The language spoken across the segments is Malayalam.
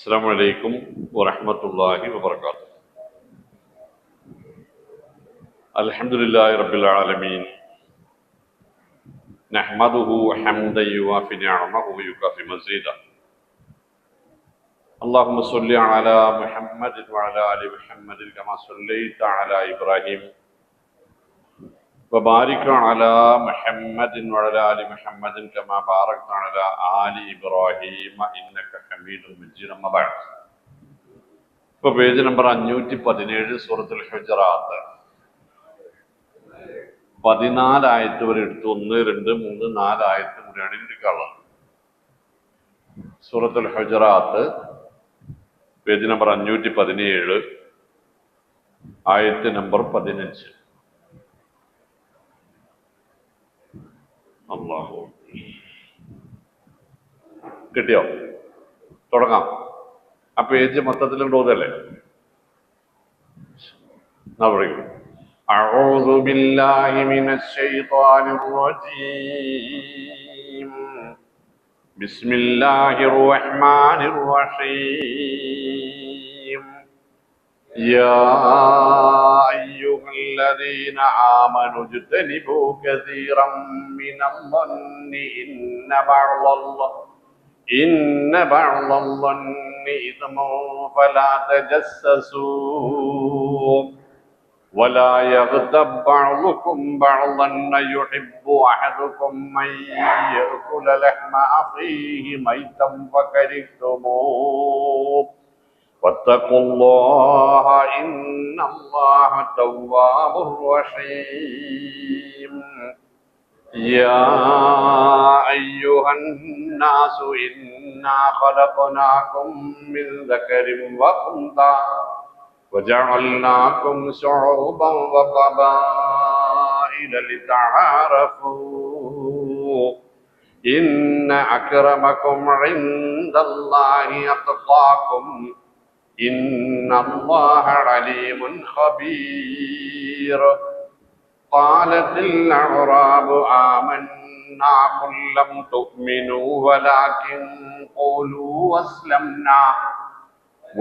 السلام عليكم ورحمة الله وبركاته. الحمد لله رب العالمين نحمده حمدا يوافي نعمه ويكافئ مزيدا. اللهم صل على محمد وعلى آل محمد كما صليت على إبراهيم وبارك على محمد وعلى آل محمد كما باركت على آل إبراهيم إنك حميد مجيد. أما بعد, ഇപ്പോൾ പേജ് നമ്പർ 517 സൂറത്തുൽ ഹുജറാത്ത് 14 ആയത്ത് വരെ എടുത്തു. 1, 2, 3, 4 ആയത്ത് കൂടിയാണ് എടുക്കാനുള്ളത്. സൂറത്തുൽ ഹുജറാത്ത് പേജ് നമ്പർ 517 ആയത്ത് നമ്പർ 15. അല്ലാഹു കിട്ടിയോ? തുടങ്ങാം. ആ പേജ് മൊത്തത്തിൽ ഓതല്ലേ? പറയൂ. أعوذ بالله من الشيطان الرجيم. بسم الله الرحمن الرحيم. يا أيها الذين آمنوا اجتنبوا كثيرا من الظن إن بعض الظن إثم فلا تجسسوا ولا يغتب بعضكم بعضا يحب أحدكم من يأكل لحم أخيه ميتا فكرهتموه واتقوا الله إن الله تواب رحيم. يا أيها الناس إنا خلقناكم من ذكر وأنثى وجعلناكم شعوبا وقبائل لتعارفوا إن أكرمكم عند الله أتقاكم إن الله عليم خبير. قالت الأعراب آمنا قل لم تؤمنوا ولكن قولوا أسلمنا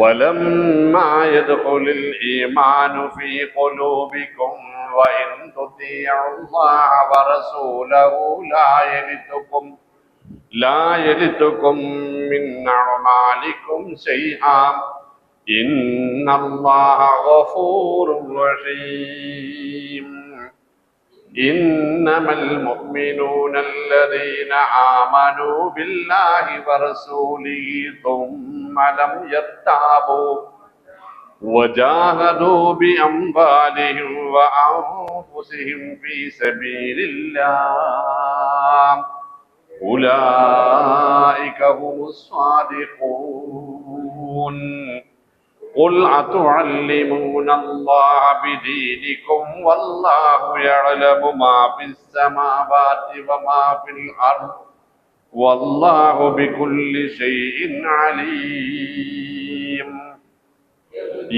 ولما يدخل الإيمان في قلوبكم وإن تطيعوا الله ورسوله لا يلتكم من أعمالكم شيئا إن الله غفور رحيم. إنما المؤمنون الذين آمنوا بالله ورسوله ثم لم يرتابوا وجاهدوا بأموالهم وأنفسهم في سبيل الله أولئك هم الصادقون. قل أتعلمون الله بدينكم والله يعلم ما في السماوات وما في الأرض والله بكل شيء عليم.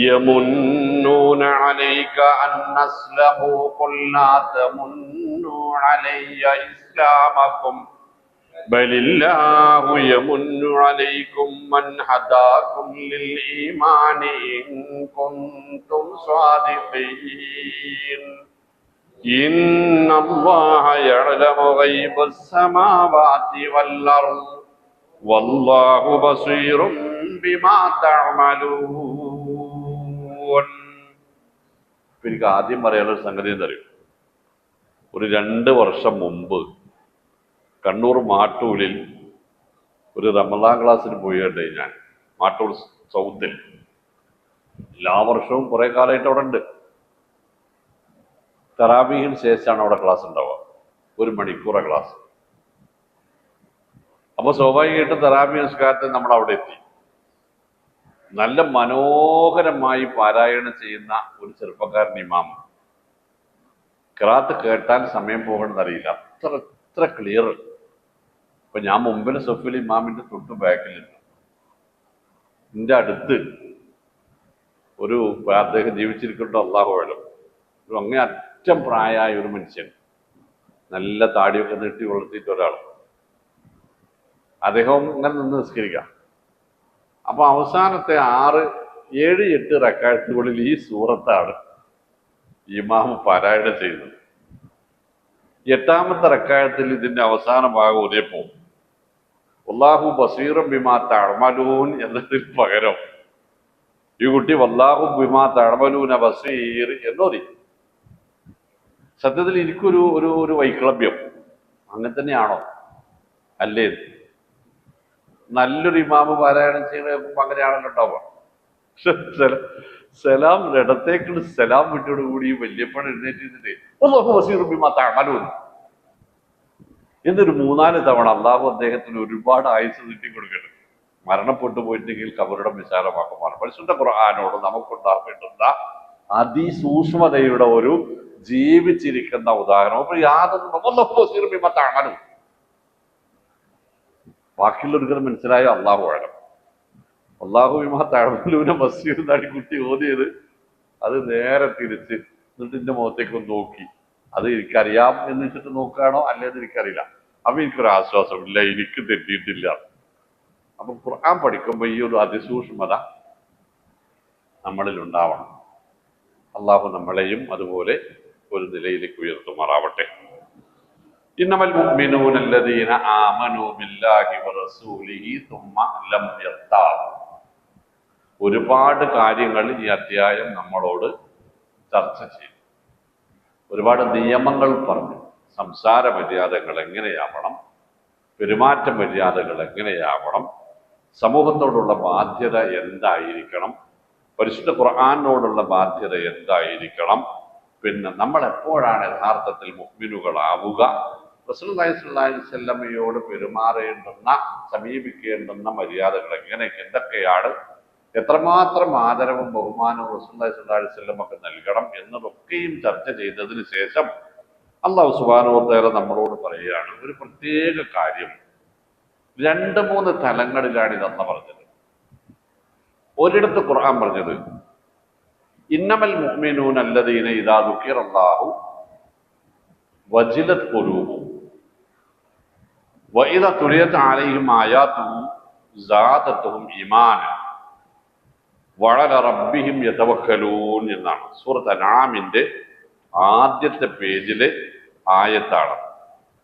يمنون عليك أن أسلموا قل لا تمنوا علي إسلامكم بل الله يمن عليكم من هداكم للإيمان إن كنتم صادقين. إن الله يعلم غيب السماوات والأرض والله بصير بما تعملون. എനിക്ക് ആദ്യം പറയാനുള്ള സംഗതി എന്തറിയും? ഒരു 2 വർഷം മുമ്പ് കണ്ണൂർ മാട്ടൂലിൽ ഒരു റമദാൻ ക്ലാസ്സിന് പോയിട്ടുണ്ട് ഞാൻ. മാട്ടൂൽ സൗത്തിൽ എല്ലാ വർഷവും കുറെ കാലമായിട്ട് അവിടെ ഉണ്ട്. തറാബീഹിന് ശേഷമാണ് അവിടെ ക്ലാസ് ഉണ്ടാവുക. 1 മണിക്കൂറാണ് ക്ലാസ്. അപ്പോൾ സ്വാഭാവികമായിട്ടും തറാബീഹ് നിസ്കാരത്തിൽ നമ്മൾ അവിടെ എത്തി. നല്ല മനോഹരമായി പാരായണം ചെയ്യുന്ന ഒരു ചെറുപ്പക്കാരൻ ഇമാം. ഖിറാഅത്ത് കേട്ടാൽ സമയം പോകണമെന്നറിയില്ല, അത്ര ക്ലിയർ. അപ്പൊ ഞാൻ മുമ്പിൽ സഫിൽ ഇമാമിന്റെ തൊട്ട് ബാക്കിലുണ്ട്. എൻ്റെ അടുത്ത് ഒരു അദ്ദേഹം ജീവിച്ചിരിക്കേണ്ട അള്ളാഹു വേണം, ഒരു അങ്ങേ അറ്റം പ്രായമായ ഒരു മനുഷ്യൻ, നല്ല താടിയൊക്കെ നീട്ടി വളർത്തിയിട്ട് ഒരാൾ. അദ്ദേഹം ഇങ്ങനെ നിന്ന് നിസ്കരിക്കാം. അപ്പൊ അവസാനത്തെ 6, 7, 8 റക്അത്തുകളിൽ ഈ സൂറത്താണ് ഇമാം പാരായണം ചെയ്യുന്നത്. 8ാമത്തെ റക്അത്തിൽ ഇതിന്റെ അവസാന ഭാഗം ഓതിയപ്പോൾ വല്ലാഹു ബസീറും ബിമാ തഅമലൂൻ എന്നതിന് പകരം ഈ കുട്ടി വല്ലാഹു ബിമാ തഅമലൂന ബസീർ എന്നോതി. സത്യത്തിൽ എനിക്കൊരു ഒരു ഒരു വൈക്ലഭ്യം, അങ്ങനെ തന്നെയാണോ അല്ലേ? നല്ലൊരു ഇമാമ് പാരായണം ചെയ്യുന്ന അങ്ങനെയാണല്ലോ ഉണ്ടാവുക. സലാം ഇടത്തേക്കുള്ള സലാം വിട്ടോടുകൂടി വല്യപ്പഴ എഴുന്നേറ്റ് വല്ലാഹു ബസീറും ബിമാ തഅമലൂൻ എന്നൊരു 3-4 തവണ അള്ളാഹു അദ്ദേഹത്തിന് ഒരുപാട് ആയുസ് നീട്ടിക്കൊടുക്കട്ടെ. മരണപ്പെട്ടു പോയിട്ടുണ്ടെങ്കിൽ കബറിടം വിശാലമാക്കുമാണ്. പരിശുദ്ധ ഖുർആനോട് നമുക്കുണ്ടാകേണ്ടുന്ന അതിസൂക്ഷ്മതയുടെ ഒരു ജീവിച്ചിരിക്കുന്ന ഉദാഹരണം. അപ്പൊ യാതൊന്നും ബാക്കിയുള്ളവർക്ക് മനസ്സിലായോ? അള്ളാഹു ആഴം. അള്ളാഹു വിമാ തഴമലൂനെ ബസീർ എന്നാണ് കുട്ടി ഓതിയത്. അത് നേരെ തിരിച്ച് എന്നിട്ട് എന്റെ മുഖത്തേക്ക് നോക്കി. അത് എനിക്കറിയാം എന്ന് വെച്ചിട്ട് നോക്കുകയാണോ അല്ലേന്ന് എനിക്കറിയില്ല. അപ്പൊ എനിക്കൊരു ആശ്വാസം, ഇല്ല എനിക്ക് തെറ്റിയിട്ടില്ല. അപ്പൊ ഖുർആൻ പഠിക്കുമ്പോൾ ഈ ഒരു അതിസൂക്ഷ്മത നമ്മളിൽ ഉണ്ടാവണം. അള്ളാഹു നമ്മളെയും അതുപോലെ ഒരു നിലയിലേക്ക് ഉയർത്തുമാറാവട്ടെ. ഇന്നമൽ മുഅ്മിനൂന അല്ലദീന ആമനൂ ബില്ലാഹി വറസൂലിഹി തുമ്മ ലം യർതാബ്. ഒരുപാട് കാര്യങ്ങൾ ഈ അധ്യായം നമ്മളോട് ചർച്ച ചെയ്യും. ഒരുപാട് നിയമങ്ങൾ പറഞ്ഞു. സംസാര മര്യാദകൾ എങ്ങനെയാവണം, പെരുമാറ്റ മര്യാദകൾ എങ്ങനെയാവണം, സമൂഹത്തോടുള്ള ബാധ്യത എന്തായിരിക്കണം, പരിശുദ്ധ ഖുർആനോടുള്ള ബാധ്യത എന്തായിരിക്കണം, പിന്നെ നമ്മൾ എപ്പോഴാണ് യഥാർത്ഥത്തിൽ മുഅ്മിനുകളാവുക, റസൂലുള്ളാഹി സ്വല്ലല്ലാഹു അലൈഹി വസല്ലമയോട് പെരുമാറേണ്ടുന്ന സമീപിക്കേണ്ടുന്ന മര്യാദകൾ എന്തൊക്കെയാണ്, എത്രമാത്രം ആദരവും ബഹുമാനവും റസൂലുള്ളാഹി സ്വല്ലല്ലാഹു അലൈഹി വസല്ലമക്ക് നൽകണം എന്നതൊക്കെയും ചർച്ച ചെയ്തതിന് ശേഷം അല്ലാഹു സുബ്ഹാനഹു വ തആല നമ്മളോട് പറയുകയാണ് ഒരു പ്രത്യേക കാര്യം. 2-3 തലങ്ങളിലാണ് ഇതെന്ന് പറഞ്ഞത്. ഒരിടത്ത് ഖുർആൻ പറഞ്ഞത് ഇന്നമൽ മുഅ്മിനൂന അല്ലദീന ഇദാ ദുകിറല്ലാഹു വജിലത് ഖുലൂബുഹും വഇദാ തുലിയത് അലൈഹിം ആയാതുഹു സാദത്തുഹും ഈമാനൻ വഅല റബ്ബിഹിം യതവക്കലൂൻ എന്നാണ്. സൂറത്ത് അൻആമിന്റെ ആദ്യത്തെ പേജിലെ ആയത്താണ്.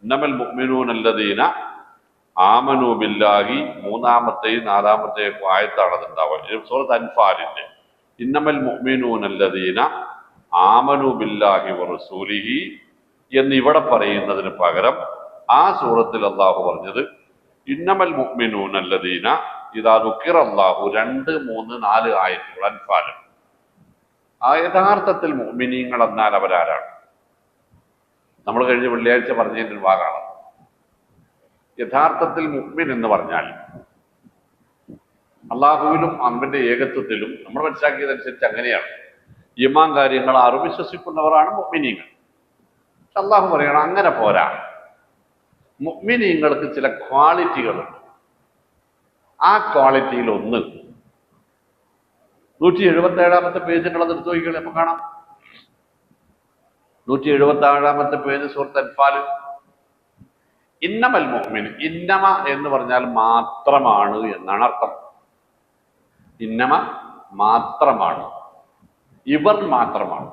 ഇന്നമൽ മുഅ്മിനൂന അല്ലദീന ആമനൂ ബില്ലാഹി 3-ാമത്തെയും 4-ാമത്തെയും ആയത്താണ് അതുണ്ടാവുക. സൂറത്ത് അൻഫാലിന്റെ ഇന്നമൽ മുഅ്മിനൂന അല്ലദീന ആമനൂ ബില്ലാഹി വറസൂലിഹി എന്നിവിടെ പറയുന്നതിന് പകരം ആ സൂറത്തിൽ അള്ളാഹു പറഞ്ഞത് ഇന്നമൽ മുഅ്മിനൂന അല്ലദീന ഇദാ ദുകിറല്ലാഹു 2, 3, 4 ആയത്തുകൾ അൻഫാലും. ആ യഥാർത്ഥത്തിൽ മുഅ്മിനീങ്ങൾ എന്നാൽ അവരാരാണ്? നമ്മൾ കഴിഞ്ഞ വെള്ളിയാഴ്ച പറഞ്ഞതിൻ്റെ ഒരു ഭാഗമാണ്. യഥാർത്ഥത്തിൽ മുഅ്മിൻ എന്ന് പറഞ്ഞാൽ അള്ളാഹുവിലും അവന്റെ ഏകത്വത്തിലും നമ്മൾ മനസ്സിലാക്കിയതനുസരിച്ച് അങ്ങനെയാണ്. ഈമാൻ കാര്യങ്ങൾ ആരും വിശ്വസിക്കുന്നവരാണ് മുഅ്മിനീങ്ങൾ. അള്ളാഹു പറയണം അങ്ങനെ പോരാ, മുഅ്മിനീങ്ങൾക്ക് ചില ക്വാളിറ്റികളുണ്ട്. ആ ക്വാളിറ്റിയിൽ ഒന്ന് 177-ാമത്തെ പേജിനുള്ളത് എടുത്തു നോക്കിയാൽ അപ്പൊ കാണാം. 177-ാമത്തെ പേജ് സൂറത്ത് അൻഫാൽ. ഇന്നമൽ മുഅ്മിൻ, ഇന്നമ എന്ന് പറഞ്ഞാൽ മാത്രമാണ് എന്നാണ് അർത്ഥം. ഇന്നമ മാത്രമാണ്, ഇവർ മാത്രമാണ്,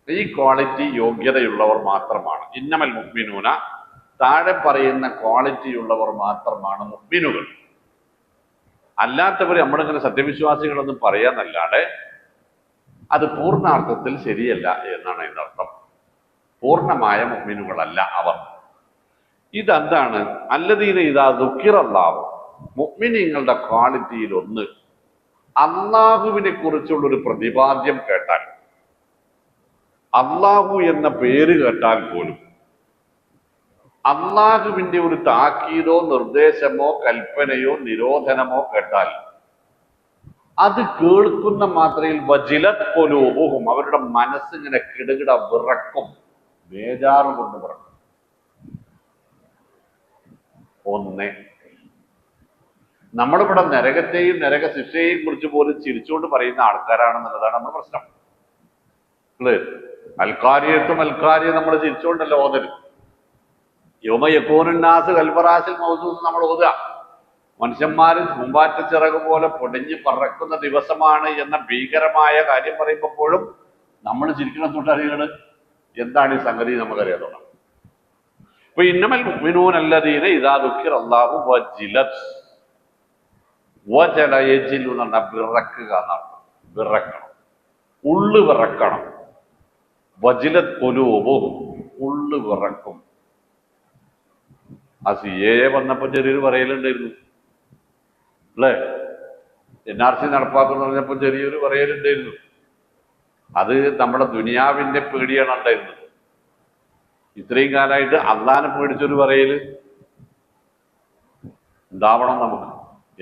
ഈ ക്വാളിറ്റി യോഗ്യതയുള്ളവർ മാത്രമാണ്. ഇന്നമൽ മുഅ്മിനൂന താഴെ പറയുന്ന ക്വാളിറ്റിയുള്ളവർ മാത്രമാണ് മുഅ്മിനുകൾ. അല്ലാത്തവർ നമ്മളിങ്ങനെ സത്യവിശ്വാസികളൊന്നും പറയാന്നല്ലാതെ അത് പൂർണ്ണാർത്ഥത്തിൽ ശരിയല്ല എന്നാണ് ഇതിന്റെ അർത്ഥം. പൂർണ്ണമായ മുഅ്മിനുകളല്ല അവർ. ഇതെന്താണ്? അല്ലദീന ഇദാ ദുകിറല്ലാഹു, മുഅ്മിനീങ്ങളുടെ ക്വാളിറ്റിയിൽ ഒന്ന് അള്ളാഹുവിനെ കുറിച്ചുള്ളൊരു പ്രതിപാദ്യം കേട്ടാൽ, അള്ളാഹു എന്ന പേര് കേട്ടാൽ പോലും അള്ളാഹുവിന്റെ ഒരു താക്കീതോ നിർദ്ദേശമോ കൽപ്പനയോ നിരോധനമോ കേട്ടാൽ അത് കേൾക്കുന്ന മാത്രയിൽ വജിലത് ഖുലൂബുഹും, അവരുടെ മനസ്സിങ്ങനെ കിടുകിട വിറക്കും, ബേജാറ് കൊണ്ട് വിറക്കും. ഒന്ന്, നമ്മളിവിടെ നരകത്തെയും നരക ശിക്ഷയെയും കുറിച്ച് പോലും ചിരിച്ചുകൊണ്ട് പറയുന്ന ആൾക്കാരാണെന്നുള്ളതാണ് നമ്മുടെ പ്രശ്നം. അൽക്കാരിയെ നമ്മൾ ചിരിച്ചുകൊണ്ടല്ല ഓതരുത്. യൗമ യകൂനുന്നാസ് കൽഫറാശിൽ മൗസൂസ് നമ്മൾ ഓതുക. മനുഷ്യന്മാര് പൂമ്പാറ്റ ചിറക് പോലെ പൊടിഞ്ഞ് പറക്കുന്ന ദിവസമാണ് എന്ന ഭീകരമായ കാര്യം പറയുമ്പോഴും നമ്മൾ ചിരിക്കണമെന്നുണ്ട് അറിയണത് എന്താണ് ഈ സംഗതി നമുക്കറിയാം. അപ്പൊ ഇന്നമൽ മുഅ്മിനൂന അല്ലദീന ഇദാ ദുക്കിറ അല്ലാഹു വജിലത് വജല യജിലു എന്ന് പറഞ്ഞാൽ വിറക്കുക എന്നാണ്. വിറക്കണം, ഉള്ളു വിറക്കണം. വജിലത് ഖുലൂബുഹും, ഉള്ളു വിറക്കും. ആ CAA വന്നപ്പോ ചെറിയൊരു പറയലുണ്ടായിരുന്നു അല്ലേ? NRC നടപ്പാക്കുന്നു പറഞ്ഞപ്പോ ചെറിയൊരു പറയലുണ്ടായിരുന്നു. അത് നമ്മുടെ ദുനിയാവിന്റെ പേടിയാണ് ഉണ്ടായിരുന്നത്. ഇത്രയും കാലമായിട്ട് അള്ളാനെ പേടിച്ചൊരു പറയല് ഉണ്ടാവണം നമുക്ക്,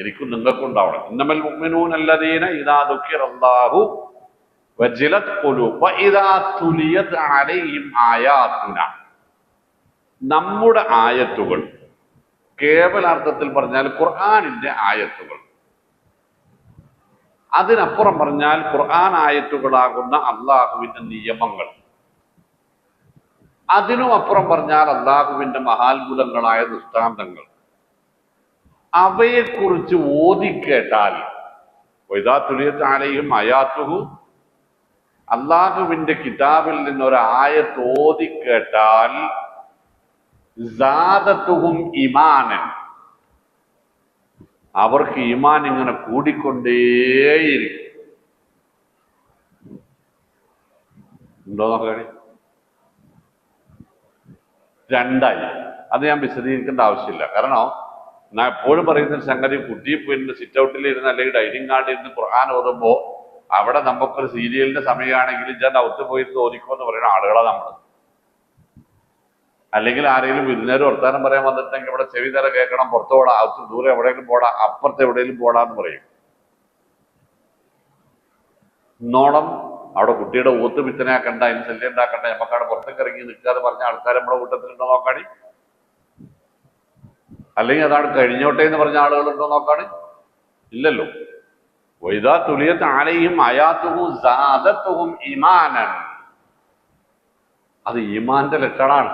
എനിക്കും നിങ്ങൾക്കും ഉണ്ടാവണം. ഇന്നമൽ മുഅ്മിനൂന അല്ലദീന ഇദാ ദുക്കിറല്ലാഹു വജിലത് ഖുലൂബുഹും വഇദാ തുലിയത് അലൈഹിം ആയാതുന. നമ്മുടെ ആയത്തുകൾ, കേവലാർത്ഥത്തിൽ പറഞ്ഞാൽ ഖുർആനിന്റെ ആയത്തുകൾ, അതിനപ്പുറം പറഞ്ഞാൽ ഖുർആൻ ആയത്തുകളാകുന്ന അള്ളാഹുവിന്റെ നിയമങ്ങൾ, അതിനും അപ്പുറം പറഞ്ഞാൽ അള്ളാഹുവിന്റെ മഹാത്ഭുതങ്ങളായ ദൃഷ്ടാന്തങ്ങൾ, അവയെക്കുറിച്ച് ഓതിക്കേട്ടാൽ വഇദാ തുലിയത് അലൈഹിം ആയാതുഹു, അള്ളാഹുവിന്റെ കിതാബിൽ നിന്നൊരായത്ത് ഓതിക്കേട്ടാൽ സാദത്തുഹും ഈമാനൻ, അവർക്ക് ഈമാൻ ഇങ്ങനെ കൂടിക്കൊണ്ടേയിരിക്കും. ഉണ്ടോ നോക്കണേ? രണ്ടായി. അത് ഞാൻ വിശദീകരിക്കേണ്ട ആവശ്യമില്ല. കാരണം ഞാൻ എപ്പോഴും പറയുന്ന സംഗതി, കുട്ടി പിന്നെ സിറ്റ് ഔട്ടിൽ ഇരുന്ന് അല്ലെങ്കിൽ ഡൈനിങ് ഹാളിൽ ഇരുന്ന് ഖുർആൻ ഓതുമ്പോ അവിടെ നമുക്കൊരു സീരിയലിന്റെ സമയമാണെങ്കിൽ ഞാൻ ഔത്ത് പോയിരുന്ന് ഓദിക്കോ എന്ന് പറയുന്ന ആളുകളാണ് നമ്മൾ. അല്ലെങ്കിൽ ആരെങ്കിലും വിരുന്നേരം വർത്താനം പറയാൻ വന്നിട്ടുണ്ടെങ്കിൽ ഇവിടെ ചെവി തല കേൾക്കണം, പുറത്തു പോടാ, അകത്ത് ദൂരെ എവിടെയെങ്കിലും പോടാ, അപ്പുറത്ത് എവിടെയെങ്കിലും പോടാന്ന് പറയും. നോളം അവിടെ കുട്ടിയുടെ ഊത്ത് പിത്തനാക്കണ്ട, അതിന് ശല്യം ഉണ്ടാക്കണ്ട, നമുക്കവിടെ പുറത്തേക്ക് ഇറങ്ങി നിൽക്കാതെ പറഞ്ഞ ആൾക്കാർ നമ്മുടെ കൂട്ടത്തിലുണ്ടോ നോക്കാണി? അല്ലെങ്കിൽ അതാണ് കഴിഞ്ഞോട്ടെ എന്ന് പറഞ്ഞ ആളുകളുണ്ടോ നോക്കാണ്? ഇല്ലല്ലോ. വഇദാ തുലിയത് അലൈഹിം ആയാതുഹു സാദത്തുഹും ഈമാനൻ, അത് ഈമാന്റെ ലക്ഷണമാണ്.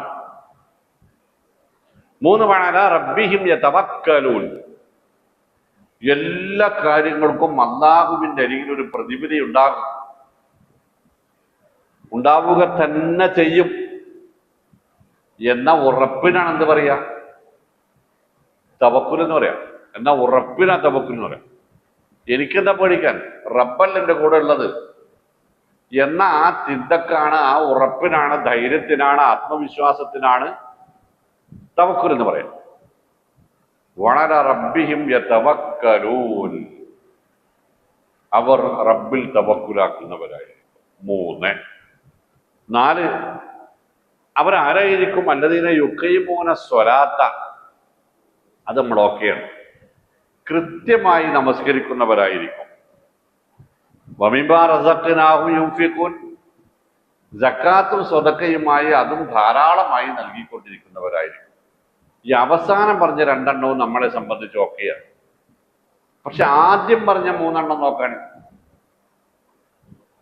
3 വഅലാ റബ്ബിഹിം യതവക്കലൂൻ, എല്ലാ കാര്യങ്ങൾക്കും അല്ലാഹുവിന്റെ അരികിൽ ഒരു പ്രതിവിധി ഉണ്ടാവുക തന്നെ ചെയ്യും എന്ന ഉറപ്പിനാണ് എന്ത് പറയാ? തവക്കുൽ എന്ന് പറയാം. എന്നാ ഉറപ്പിനാ തവക്കുൽ എന്ന് പറയാം. എനിക്കെന്താ പേടിക്കാൻ, റബ്ബല്ല എൻ്റെ കൂടെ ഉള്ളത് എന്ന ആ ചിന്തക്കാണ്, ആ ഉറപ്പിനാണ്, ധൈര്യത്തിനാണ്, ആത്മവിശ്വാസത്തിനാണ് തവക്കുൽ എന്ന് പറയാം. വഅലാ റബ്ബിഹിം യതവക്കലൂൻ, അവർ റബ്ബിൽ തവക്കുലാക്കുന്നവരായിരിക്കും. 3. 4, അവരാരായിരിക്കും? അല്ലദീന യുഖീമൂന സ്വലാത്ത, അത് നമ്മൾ ഓക്കെയാണ്, കൃത്യമായി നമസ്കരിക്കുന്നവരായിരിക്കും. വമിമ്മാ റസഖ്നാഹും യുൻഫിഖൂൻ, സക്കാത്തും സ്വതക്കയുമായി അതും ധാരാളമായി നൽകിക്കൊണ്ടിരിക്കുന്നവരായിരിക്കും. ഈ അവസാനം പറഞ്ഞ 2 എണ്ണവും നമ്മളെ സംബന്ധിച്ച് ഓക്കെയാണ്. പക്ഷെ ആദ്യം പറഞ്ഞ 3 എണ്ണം നോക്കാണ്.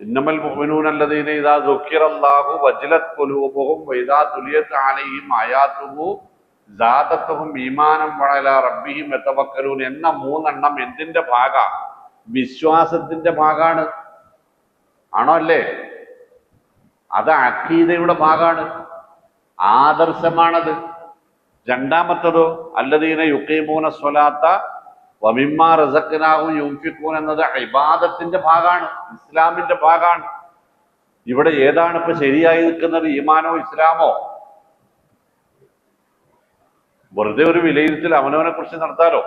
ഇന്നമൽ മുഅ്മിനൂന അല്ലദീന ഇദാ ദുക്കിറല്ലാഹു വജിലത് ഖുലൂബുഹും വഇദാ തുലിയത് അലൈഹിം ആയാതുഹു സാദത്തുഹും ഈമാനം വഅലാ റബ്ബിഹിം യതവക്കലൂൻ എന്ന 3 എണ്ണം എന്തിന്റെ ഭാഗാ? വിശ്വാസത്തിന്റെ ഭാഗാണ്. ആണോ അല്ലേ? അത് അഖീദയുടെ ഭാഗാണ്, ആദർശമാണത്. രണ്ടാമത്തതോ അല്ലദീന യുഖീമൂന സ്വലാത്ത വമിമ്മാ റസഖ്നാഹും യുൻഫിഖൂൻ എന്നത് ഇബാദത്തിന്റെ ഭാഗാണ്, ഇസ്ലാമിന്റെ ഭാഗാണ്. ഇവിടെ ഏതാണ് ഇപ്പൊ ശരിയായി നിൽക്കുന്നത്? ഈമാനോ ഇസ്ലാമോ? വെറുതെ ഒരു വിലയിരുത്തൽ അവനവനെ കുറിച്ച് നടത്താലോ.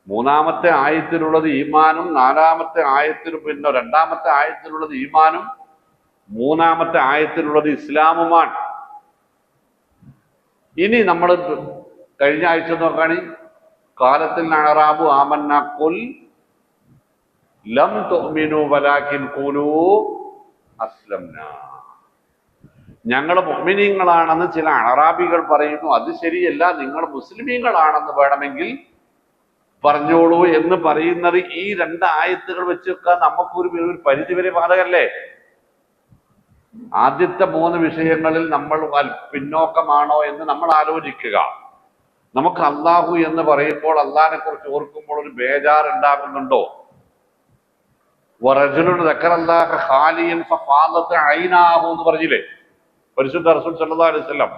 3-ാമത്തെ ആയത്തിലുള്ളത് ഈമാനും 4-ാമത്തെ ആയത്തിലും പിന്നെ 2-ാമത്തെ ആയത്തിലുള്ളത് ഈമാനും 3-ാമത്തെ ആയത്തിലുള്ളത് ഇസ്ലാമുമാണ്. ഇനി നമ്മൾ കഴിഞ്ഞ ആഴ്ച നോക്കാണ്, കാലത്തിൽ അഅറാബു ആമന്ന ഖുൽ ലം തുഅ്മിനു വലാകിൻ ഖൂലൂ അസ്ലംനാ, ഞങ്ങൾ മുഅ്മിനീങ്ങളാണെന്ന് ചില അഅറാബികൾ പറയുന്നു. അത് ശരിയല്ല, നിങ്ങൾ മുസ്ലിമീങ്ങളാണെന്ന് വേണമെങ്കിൽ പറഞ്ഞോളൂ എന്ന് പറയുന്നത് ഈ 2 ആയത്തുകൾ വെച്ചൊക്കെ നമുക്കൊരു പരിധിവരെ ബാധകല്ലേ? ആദ്യത്തെ 3 വിഷയങ്ങളിൽ നമ്മൾ പിന്നോക്കമാണോ എന്ന് നമ്മൾ ആലോചിക്കുക. നമുക്ക് അള്ളാഹു എന്ന് പറയുമ്പോൾ അള്ളാഹിനെ കുറിച്ച് ഓർക്കുമ്പോൾ ഒരു ബേജാർ ഉണ്ടാകുന്നുണ്ടോ? എന്ന് പറഞ്ഞില്ലേ പരിശുദ്ധ റസൂൽ സല്ലല്ലാഹു അലൈഹി വസല്ലം?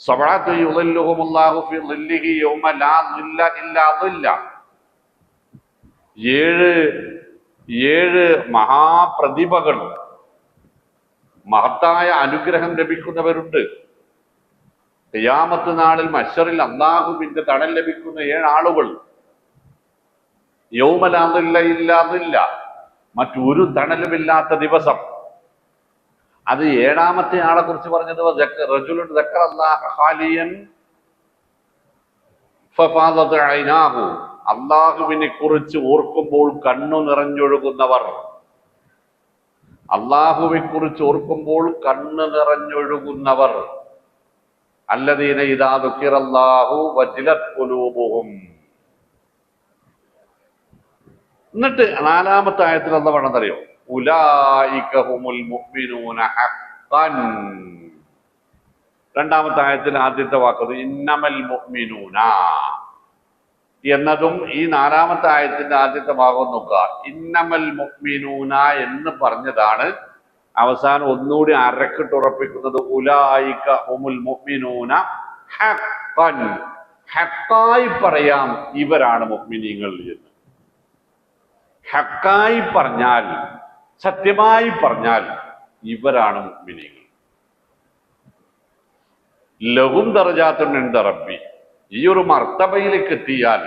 സബഅത്തു യുളില്ലുഹുമുല്ലാഹു ഫീ ളില്ലിഹി യൗമ ലാ ളില്ല ഇല്ലാ ളില്ല. ഏഴ് മഹാപ്രതിഭകൾ, മഹത്തായ അനുഗ്രഹം ലഭിക്കുന്നവരുണ്ട്. ഖിയാമത്ത് നാളിൽ മഹ്ശറിൽ അല്ലാഹുവിന്റെ തണൽ ലഭിക്കുന്ന 7 ആളുകൾ. യൗമ ലാ ളില്ല ഇല്ലാ ളില്ല, മറ്റൊരു തണലുമില്ലാത്ത ദിവസം. അത് 7ാമത്തെ ആളെ കുറിച്ച് പറഞ്ഞത് റജുലുൻ ദക്കറല്ലാഹ ഖാലിയൻ ഫഫാദത് ഐനാഹു, അള്ളാഹുവിനെ കുറിച്ച് ഓർക്കുമ്പോൾ കണ്ണു നിറഞ്ഞൊഴുകുന്നവർ. അള്ളാഹുവെ കുറിച്ച് ഓർക്കുമ്പോൾ കണ്ണ് നിറഞ്ഞൊഴുകുന്നവർ. അല്ലദീന ഇദാ ദുക്കിറല്ലാഹു വജിലത് ഖുലൂബുഹും. എന്നിട്ട് 4ാമത്തെ ആയത്തിൽ എന്താ പറഞ്ഞറിയോ? ഉലൈക ഹുമുൽ മുഅ്മിനൂന ഹഖ്ഖൻ. 2ാമത്തെ ആയത്തിൽ ആദ്യത്തെ വാക്കത് ഇന്നമൽ മുഅ്മിനൂന എന്നതും ഈ 4ാമത്തെ ആയത്തിന്റെ ആദ്യത്തെ ഭാഗം നോക്കുക. ഇന്നമൽ മുഅ്മിനൂന എന്ന് പറഞ്ഞതാണ് അവസാനം ഒന്നുകൂടി അരക്കിട്ടുറപ്പിക്കുന്നത് ഉലൈക ഹുമുൽ മുഅ്മിനൂന ഹഖ്ഖൻ. ഹഖ്ഖായി പറയാം ഇവരാണ് മുഅ്മിനീങ്ങൾ എന്ന്. ഹഖ്ഖായി പറഞ്ഞാൽ, സത്യമായി പറഞ്ഞാൽ ഇവരാണ് മുഅ്മിനീങ്ങൾ. ലഹും ദറജാത്തുൻ ഇൻദ റബ്ബി. ഈ ഒരു മർത്തബയിലേക്ക് എത്തിയാൽ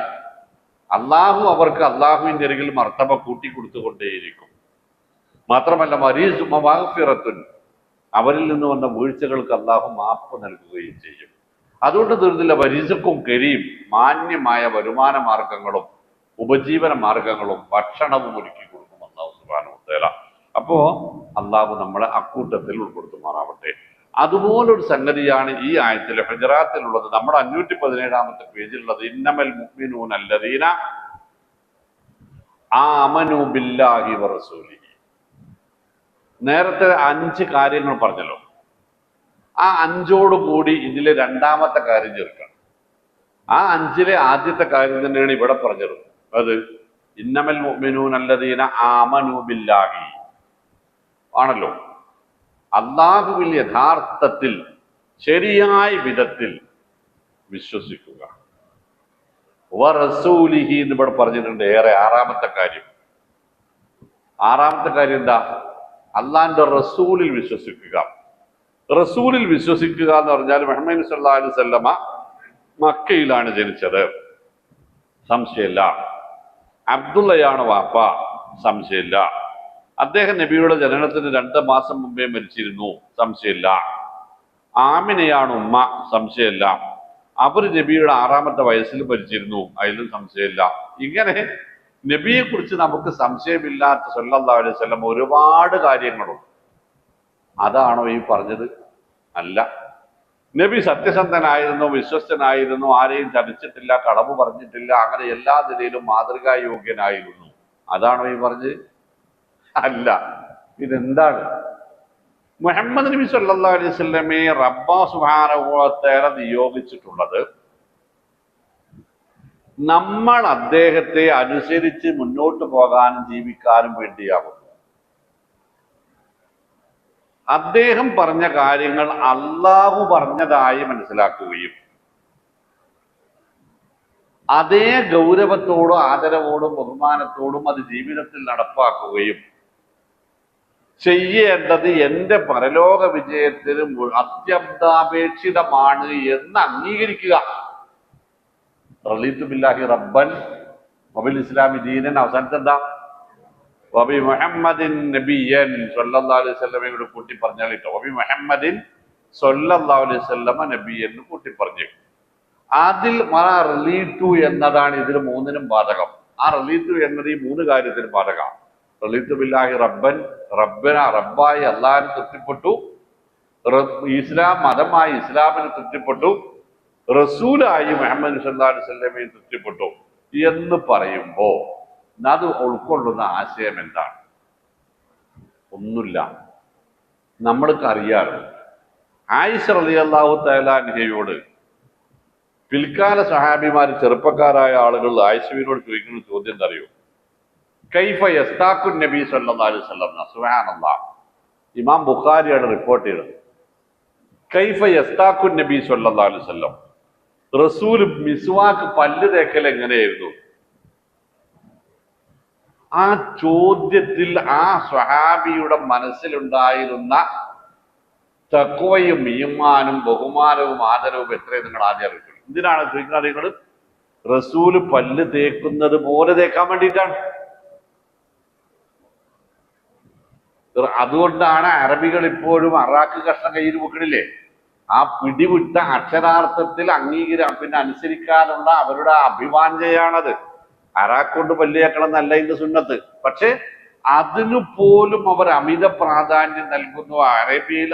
അള്ളാഹു അവർക്ക് അള്ളാഹുവിന്റെ അരികിൽ മർത്തബ കൂട്ടിക്കൊടുത്തുകൊണ്ടേയിരിക്കും. മാത്രമല്ല മഗ്ഫിറത്തുൻ, അവരിൽ നിന്ന് വന്ന വീഴ്ചകൾക്ക് അള്ളാഹു മാപ്പ് നൽകുകയും ചെയ്യും. അതുകൊണ്ട് തീർന്നില്ല, വരിസുക്കും കരീം, മാന്യമായ വരുമാന മാർഗങ്ങളും ഉപജീവന മാർഗങ്ങളും ഭക്ഷണവും ഒരുക്കി കൊടുക്കും അള്ളാഹു സുബ്ഹാനഹു വ തആല. അപ്പോ അള്ളാഹു നമ്മളെ അക്കൂട്ടത്തിൽ ഉൾപ്പെടുത്തുമാറാവട്ടെ. അതുപോലൊരു സംഗതിയാണ് ഈ ആയത്തിലെ ഹുജറാത്തിലുള്ളത്. നമ്മുടെ 517ാമത്തെ പേജിലുള്ളത് ഇന്നമൽ മുഅ്മിനൂന അല്ലദീന ആമനൂ ബില്ലാഹി വറസൂലിഹി. നേരത്തെ 5 കാര്യങ്ങൾ പറഞ്ഞല്ലോ. ആ 5ഓട് കൂടി ഇതിലെ 2ാമത്തെ കാര്യം ചേർക്കണം. ആ 5ലെ ആദ്യത്തെ കാര്യം തന്നെയാണ് ഇവിടെ പറഞ്ഞത്. അത് ഇന്നമൽ മുഅ്മിനൂന അല്ലദീന ആമനൂ ബില്ലാഹി ആണല്ലോ. അള്ളാഹുവിൽ യഥാർത്ഥത്തിൽ ശരിയായ വിധത്തിൽ വിശ്വസിക്കുക. വറസൂലിഹി എന്ന് ഇവിടെ പറഞ്ഞിട്ടുണ്ട്. 6ാമത്തെ കാര്യം എന്താ? അള്ളാഹിന്റെ റസൂലിൽ വിശ്വസിക്കുക. റസൂലിൽ വിശ്വസിക്കുക എന്ന് പറഞ്ഞാൽ മുഹമ്മദ് സല്ലല്ലാഹു അലൈഹി വസല്ലമ മക്കയിലാണ് ജനിച്ചത്, സംശയമില്ല. അബ്ദുള്ളയാണ് വാപ്പ, സംശയമില്ല. അദ്ദേഹം നബിയുടെ ജനനത്തിന് 2 മാസം മുമ്പേ മരിച്ചിരുന്നു, സംശയമില്ല. ആമിനയാണ് ഉമ്മ, സംശയമില്ല. അവർ നബിയുടെ 6ാമത്തെ വയസ്സിൽ മരിച്ചിരുന്നു, അതിലും സംശയമില്ല. ഇങ്ങനെ നബിയെ കുറിച്ച് നമുക്ക് സംശയമില്ലാത്ത സല്ലല്ലാഹു അലൈഹി വസല്ലം ഒരുപാട് കാര്യങ്ങളും. അതാണോ ഈ പറഞ്ഞത്? അല്ല. നബി സത്യസന്ധനായിരുന്നു, വിശ്വസ്തനായിരുന്നു, ആരെയും ചതിച്ചിട്ടില്ല, കളവ് പറഞ്ഞിട്ടില്ല, അങ്ങനെ എല്ലാ നിലയിലും മാതൃകായോഗ്യനായിരുന്നു. അതാണോ ഈ പറഞ്ഞത്? അല്ല. ഇതെന്താണ്? മുഹമ്മദ് നബി സല്ലല്ലാഹു അലൈഹി വസല്ലമയെ റബ്ബ് സുബ്ഹാനഹു വ തആല നിയോഗിച്ചിട്ടുള്ളത് നമ്മൾ അദ്ദേഹത്തെ അനുസരിച്ച് മുന്നോട്ട് പോകാനും ജീവിക്കാനും വേണ്ടിയാകുന്നു. അദ്ദേഹം പറഞ്ഞ കാര്യങ്ങൾ അള്ളാഹു പറഞ്ഞതായി മനസ്സിലാക്കുകയും അതേ ഗൗരവത്തോടും ആദരവോടും ബഹുമാനത്തോടും അത് ജീവിതത്തിൽ നടപ്പാക്കുകയും ചെയ്യേണ്ടത് എന്റെ പരലോക വിജയത്തിന് അത്യന്താപേക്ഷിതമാണ് എന്ന് അംഗീകരിക്കുക. റളീതു ബില്ലാഹി റബ്ബൻ വബിൽ ഇസ്ലാമി ദീനൻ. അവസാനത്തെ എന്താ? വബി മുഹമ്മദിൻ നബിയൻ സ്വല്ലല്ലാഹു അലൈഹി വസല്ലമയോട് കൂട്ടി പറഞ്ഞാൽ കേട്ടോ. വബി മുഹമ്മദിൻ സ്വല്ലല്ലാഹു അലൈഹി വസല്ലമ നബിയൻ കൂട്ടി പറഞ്ഞു. അതിൽ റളീതു എന്നതാണ് ഇതിൽ 3നും ബാധകം. ആ റളീതു എന്നത് ഈ 3 കാര്യത്തിന് ബാധകമാണ്. റളീതു ബില്ലാഹി റബ്ബൻ, റബ്ബായി അള്ളാഹിനെ തൃപ്തിപ്പെട്ടു. ഇസ്ലാം മതമായി ഇസ്ലാമിന് തൃപ്തിപ്പെട്ടു. റസൂലായി മുഹമ്മദ് സല്ലല്ലാഹു അലൈഹി വസല്ലമയെ തൃപ്തിപ്പെട്ടു എന്ന് പറയുമ്പോ അത് ഉൾക്കൊള്ളുന്ന ആശയം എന്താണ്? ഒന്നുമില്ല. നമ്മൾക്ക് അറിയാറ് ആയിഷ റളിയല്ലാഹു തആല അൻഹയോട് പിൽക്കാല സഹാബിമാർ ചെറുപ്പക്കാരായ ആളുകൾ ആയിഷയോട് ചോദിക്കുന്ന ചോദ്യം എന്താ അറിയോ? കൈഫ യസ്താഖു നബി സല്ലല്ലാഹു അലൈഹി വസല്ലം. സുബ്ഹാനല്ലാഹ്, ഇമാം ബുഖാരിയാണ് റിപ്പോർട്ട് ചെയ്തത്. കൈഫ യസ്താഖു നബി സല്ലല്ലാഹു അലൈഹി വസല്ലം, റസൂൽ മിസ്വാക്ക് പല്ല് തേക്കൽ എങ്ങനെയായിരുന്നു? ആ ചോദ്യത്തിൽ ആ സ്വഹാബിയുടെ മനസ്സിലുണ്ടായിരുന്ന തഖ്വയും ഈമാനും ബഹുമാനവും ആദരവും എത്രയും നിങ്ങൾ ആദ്യം അറിയിക്കണം. എന്തിനാണ് ചോദിക്കുന്നത്? നിങ്ങൾ റസൂല് പല്ല് തേക്കുന്നത് പോലെ തേക്കാൻ വേണ്ടിയിട്ടാണ്. അതുകൊണ്ടാണ് അറബികൾ ഇപ്പോഴും അറാക്ക് കഷ്ണം കയ്യിൽ വെക്കണില്ലേ? ആ പിടിവിട്ട അക്ഷരാർത്ഥത്തിൽ പിന്നെ അനുസരിക്കാനുള്ള അവരുടെ അഭിവാഞ്ചയാണത്. അറാക്കൊണ്ട് പല്ല് തേക്കണം എന്നല്ല ഇതിന്റെ സുന്നത്ത്. പക്ഷെ അതിനു പോലും അവർ അമിത പ്രാധാന്യം നൽകുന്നു.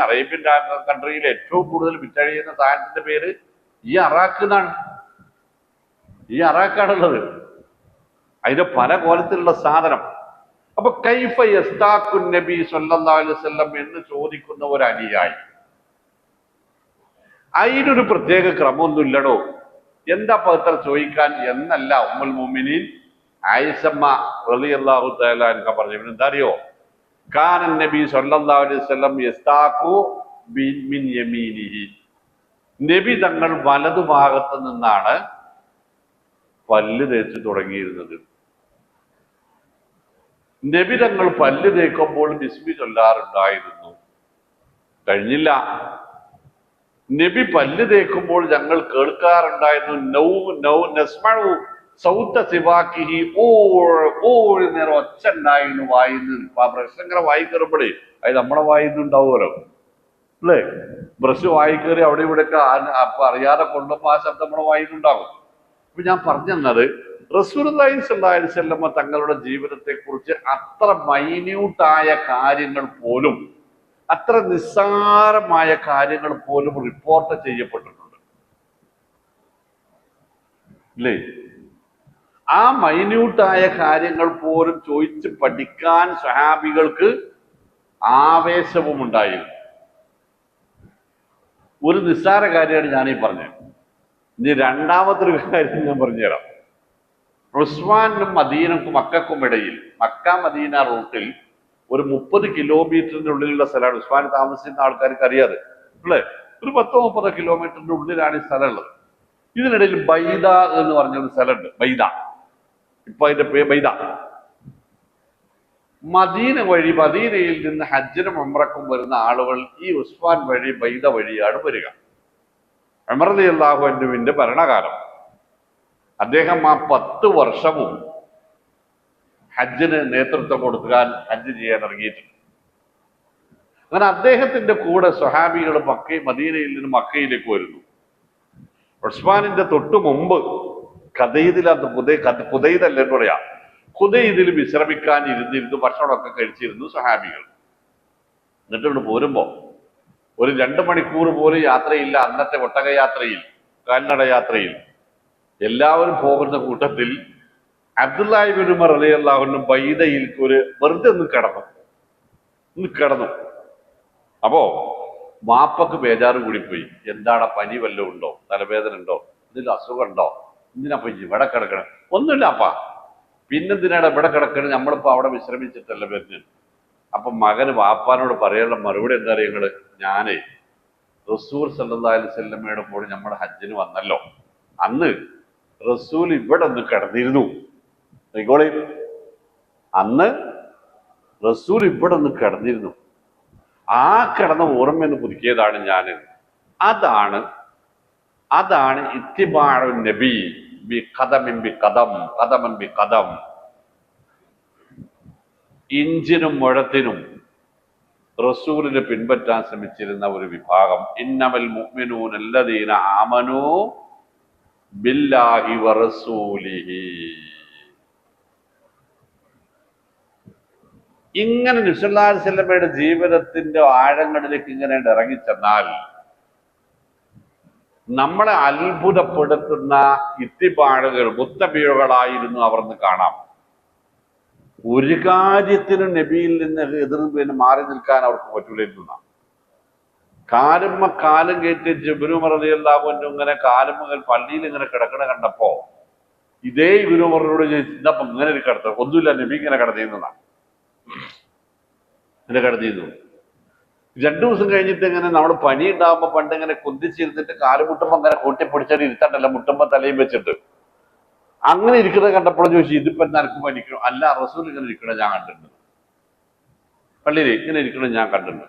അറേബ്യൻ കൺട്രിയിൽ ഏറ്റവും കൂടുതൽ വിറ്റഴിയുന്ന സാധനത്തിന്റെ പേര് ഈ അറാക്ക് എന്നാണ്. ഈ അറാക്കാണുള്ളത്. അതിന്റെ പല കോലത്തിലുള്ള സാധനം. അപ്പൊ കൈഫ യസ്താഖു നബി സല്ലല്ലാഹു അലൈഹി വസല്ലം എന്ന് ചോദിക്കുന്ന ഒരു അനുയായി, അതിനൊരു പ്രത്യേക ക്രമമൊന്നുമില്ലടോ, എന്താ പത്ര ചോദിക്കാൻ എന്നല്ല ഉമ്മുൽ മുഅ്മിനീൻ ആയിഷമ്മ റളിയല്ലാഹു തആല അൻഹ പറഞ്ഞു. എന്താ അറിയോ? കാന നബി സല്ലല്ലാഹു അലൈഹി വസല്ലം യസ്താഖു മിൻ യമീനിഹി. നബി തങ്ങൾ വലതുഭാഗത്ത് നിന്നാണ് പല്ല് തേച്ച് തുടങ്ങിയിരുന്നത്. നബി തങ്ങൾ പല്ല് തേക്കുമ്പോൾ ബിസ്മി ചൊല്ലാറുണ്ടായിരുന്നു. കഴിഞ്ഞില്ല. നബി പല്ല് തേക്കുമ്പോൾ ഞങ്ങൾ കേൾക്കാറുണ്ടായിരുന്നു നേരം ഒച്ച ഉണ്ടായിരുന്നു വായിന്ന്. ആ ബ്രഷ് ഇങ്ങനെ വായി കയറുമ്പോഴേ അത് നമ്മളെ വായിന്ന് ഉണ്ടാവുമല്ലോ അല്ലേ? ബ്രഷ് വായി കയറി അവിടെ ഇവിടെയൊക്കെ അപ്പൊ അറിയാതെ കൊണ്ടുമ്പോൾ ആ ശബ്ദം നമ്മുടെ വായിന്നുണ്ടാവും. അപ്പൊ ഞാൻ പറഞ്ഞു തന്നത്, റസൂലുള്ളാഹി സ്വല്ലല്ലാഹു അലൈഹി വസല്ലം തങ്ങളുടെ ജീവിതത്തെ കുറിച്ച് അത്ര മൈന്യൂട്ടായ കാര്യങ്ങൾ പോലും, അത്ര നിസ്സാരമായ കാര്യങ്ങൾ പോലും റിപ്പോർട്ട് ചെയ്യപ്പെട്ടിട്ടുണ്ട് അല്ലേ? ആ മൈന്യൂട്ടായ കാര്യങ്ങൾ പോലും ചോദിച്ച് പഠിക്കാൻ സ്വഹാബികൾക്ക് ആവേശവും ഉണ്ടായിരുന്നു. ഒരു നിസ്സാര കാര്യമാണ് ഞാനീ പറഞ്ഞത്. ഇനി രണ്ടാമതൊരു കാര്യം ഞാൻ പറഞ്ഞുതരാം. ഉസ്മാനും മദീനക്കും മക്കൾക്കും ഇടയിൽ, മക്ക മദീന റൂട്ടിൽ ഒരു 30 കിലോമീറ്ററിന്റെ ഉള്ളിലുള്ള സ്ഥലമാണ്. ഉസ്മാൻ താമസിക്കുന്ന ആൾക്കാർക്ക് അറിയാതെ അല്ലേ? ഒരു 10-30 കിലോമീറ്ററിന്റെ ഉള്ളിലാണ് ഈ സ്ഥലമുള്ളത്. ഇതിനിടയിൽ ബൈദ എന്ന് പറഞ്ഞൊരു സ്ഥലമുണ്ട്. ബൈദ, ഇപ്പൊ അതിന്റെ പേര് ബൈദ. മദീന വഴി, മദീനയിൽ നിന്ന് ഹജ്ജിനും ഉംറക്കും വരുന്ന ആളുകൾ ഈ ഉസ്മാൻ വഴി ബൈദ വഴിയാണ് വരിക. ഉമർ റളിയല്ലാഹു അൻഹുവിന്റെ ഭരണകാലം, അദ്ദേഹം ആ 10 വർഷവും ഹജ്ജിന് നേതൃത്വം കൊടുക്കാൻ, ഹജ്ജ് ചെയ്യാൻ ഇറങ്ങിയിട്ടുണ്ട്. അങ്ങനെ അദ്ദേഹത്തിന്റെ കൂടെ സ്വഹാബികൾ മദീനയിൽ നിന്ന് മക്കയിലേക്ക് വരുന്നു. ഉസ്മാനിന്റെ തൊട്ടു മുമ്പ് ഖുദൈദല്ലെന്ന് പറയാ, ഖുദൈദിൽ വിശ്രമിക്കാൻ ഇരുന്നിരുന്നു, ഭക്ഷണമൊക്കെ കഴിച്ചിരുന്നു സ്വഹാബികൾ. എന്നിട്ട് പോരുമ്പോ ഒരു 2 മണിക്കൂർ പോലും യാത്രയില്ല. അന്നത്തെ ഒട്ടക യാത്രയിൽ, കാൽനട യാത്രയിൽ എല്ലാവരും പോകുന്ന കൂട്ടത്തിൽ അബ്ദുല്ലാഹി ഇബ്നു ഉമർ റളിയല്ലാഹു അൻഹു ബൈദയിൽ വെറുതെ ഒന്ന് കിടന്നു. അപ്പോ വാപ്പക്ക് ബേജാറ് കൂടിപ്പോയി. എന്താണ്, പനി വല്ലതും ഉണ്ടോ, തലവേദന ഉണ്ടോ, എന്തെങ്കിലും അസുഖം ഉണ്ടോ, എന്തിനാ ഇവിടെ കിടക്കണം? ഒന്നുമില്ല അപ്പാ, പിന്നെന്തിനാണ് ഇവിടെ കിടക്കണം, നമ്മളിപ്പോ അവിടെ വിശ്രമിച്ചിട്ടല്ല വരുന്നത്. അപ്പൊ മകന് വാപ്പാനോട് പറയാനുള്ള മറുപടി എന്താ അറിയങ്ങള്? ഞാനേ റസൂൽ സല്ലല്ലാഹു അലൈഹി വസല്ലമയുടെ കൂടെ നമ്മുടെ ഹജ്ജിന് വന്നല്ലോ, അന്ന് റസൂൽ ഇവിടെ ഒന്ന് കിടന്നിരുന്നു. അന്ന് റസൂൽ ഇവിടെ ഒന്ന് കിടന്നിരുന്നു. ആ കിടന്ന ഓർമ്മയെന്ന് പുതുക്കിയതാണ് ഞാൻ. അതാണ് ഇത്തിബാഉ നബി ബി ഖദമിൻ ബി ഖദം, ഖദമൻ ബി ഖദം. ഇഞ്ചിനും മുഴത്തിനും റസൂലിനെ പിൻപറ്റാൻ ശ്രമിച്ചിരുന്ന ഒരു വിഭാഗം. ഇന്നമൽ മുഅ്മിനൂന അല്ലദീന ആമനൂ ബില്ലാഹി വറസൂലിഹി. ഇങ്ങനെ നബി സല്ലല്ലാഹു അലൈഹി വസല്ലമയുടെ ജീവിതത്തിന്റെ ആഴങ്ങളിലേക്ക് ഇങ്ങനെ ഇറങ്ങിച്ചെന്നാൽ നമ്മളെ അത്ഭുതപ്പെടുത്തുന്ന ഇത്തിബാഴുകൾ, മുത്തബിഴുകളായിരുന്നു അവർന്ന് കാണാം. ഒരു കാര്യത്തിനും നബിയിൽ നിന്ന് മാറി നിൽക്കാൻ അവർക്ക് പറ്റൂലായിരുന്ന. കാലും കയറ്റി ഇബ്നു ഉമർ റളിയല്ലാഹു അൻഹു ഇങ്ങനെ കാലുമ്മൽ പള്ളിയിൽ ഇങ്ങനെ കിടക്കണ കണ്ടപ്പോ ഇതേ ഇബ്നു ഉമറിനോട് ചോദിച്ചു, ഇന്നപ്പം ഇങ്ങനെ ഒരു കിടത്തം ഒന്നുമില്ല, നബി ഇങ്ങനെ കിടന്നിരുന്നതാണ്, ഇങ്ങനെ കിടന്നിരുന്നു. 2 ദിവസം കഴിഞ്ഞിട്ട് ഇങ്ങനെ നമ്മൾ പനി ഉണ്ടാകുമ്പോ പണ്ട് ഇങ്ങനെ കുന്തിച്ചിരുന്നിട്ട് കാലുമുട്ടുമ്പോ അങ്ങനെ കൂട്ടിപ്പിടിച്ചാൽ ഇരുത്തണ്ടല്ല, മുട്ടുമ്പോ തലയും വെച്ചിട്ട് അങ്ങനെ ഇരിക്കുന്നത് കണ്ടപ്പോഴും ചോദിച്ചു, ഇതിപ്പോ നിനക്ക് പനിക്കണം? അല്ല, റസൂൽ ഇങ്ങനെ ഇരിക്കണ ഞാൻ കണ്ടിട്ടുണ്ട്, പള്ളിയിൽ ഇങ്ങനെ ഇരിക്കണ ഞാൻ കണ്ടിട്ടുണ്ട്.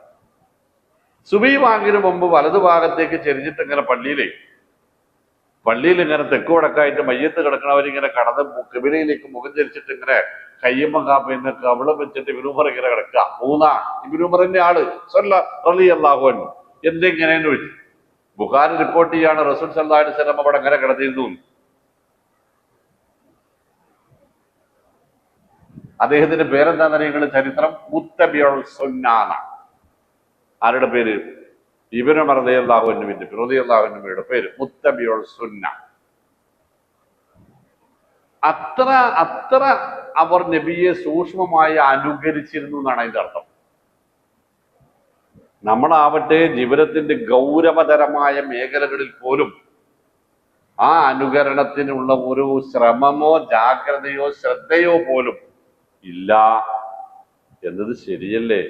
സുബഹി ബാങ്കിന് മുമ്പ് വലതു ഭാഗത്തേക്ക് ചെരിഞ്ഞിട്ട് ഇങ്ങനെ പള്ളിയിൽ ഇങ്ങനെ തെക്ക് വടക്കായിട്ട് മയ്യത്ത് കിടക്കണവരിങ്ങനെ കടന്ന് കിബിലയിലേക്ക് മുഖം ചരിച്ചിട്ട് ഇങ്ങനെ കയ്യമ്മ കാപ്പിന്ന് കവളം വെച്ചിട്ട് ഇബ്നു ഉമർ ഇങ്ങനെ കിടക്കുക. ഇബ്നു ഉമറിന്റെ ആള് റളിയല്ലാഹു അൻഹു എന്തെങ്ങനെയെന്ന് ചോദിച്ചു. ബുഖാരി റിപ്പോർട്ട് ചെയ്യാണ് റസൂൽ സല്ലല്ലാഹു അലൈഹി വസല്ലം അവിടെ അങ്ങനെ കിടന്നിരുന്നു. അദ്ദേഹത്തിന്റെ പേരെന്താണെന്ന് നിങ്ങൾ ചരിത്രം മുത്തബിഉൽ സുന്നാന. ആരുടെ പേര്? ഇബ്നു ഉമർ റളിയല്ലാഹു അൻഹുവിന്റെ പേര് മുത്തബിഉൽ സുന്ന. അത്ര അവർ നബിയെ സൂക്ഷ്മമായി അനുകരിച്ചിരുന്നു എന്നാണ് അതിന്റെ അർത്ഥം. നമ്മളാവട്ടെ ജീവിതത്തിന്റെ ഗൗരവതരമായ മേഖലകളിൽ പോലും ആ അനുകരണത്തിനുള്ള ഒരു ശ്രമമോ ജാഗ്രതയോ ശ്രദ്ധയോ പോലും ഇല്ല എന്നത് ശരിയല്ലേ?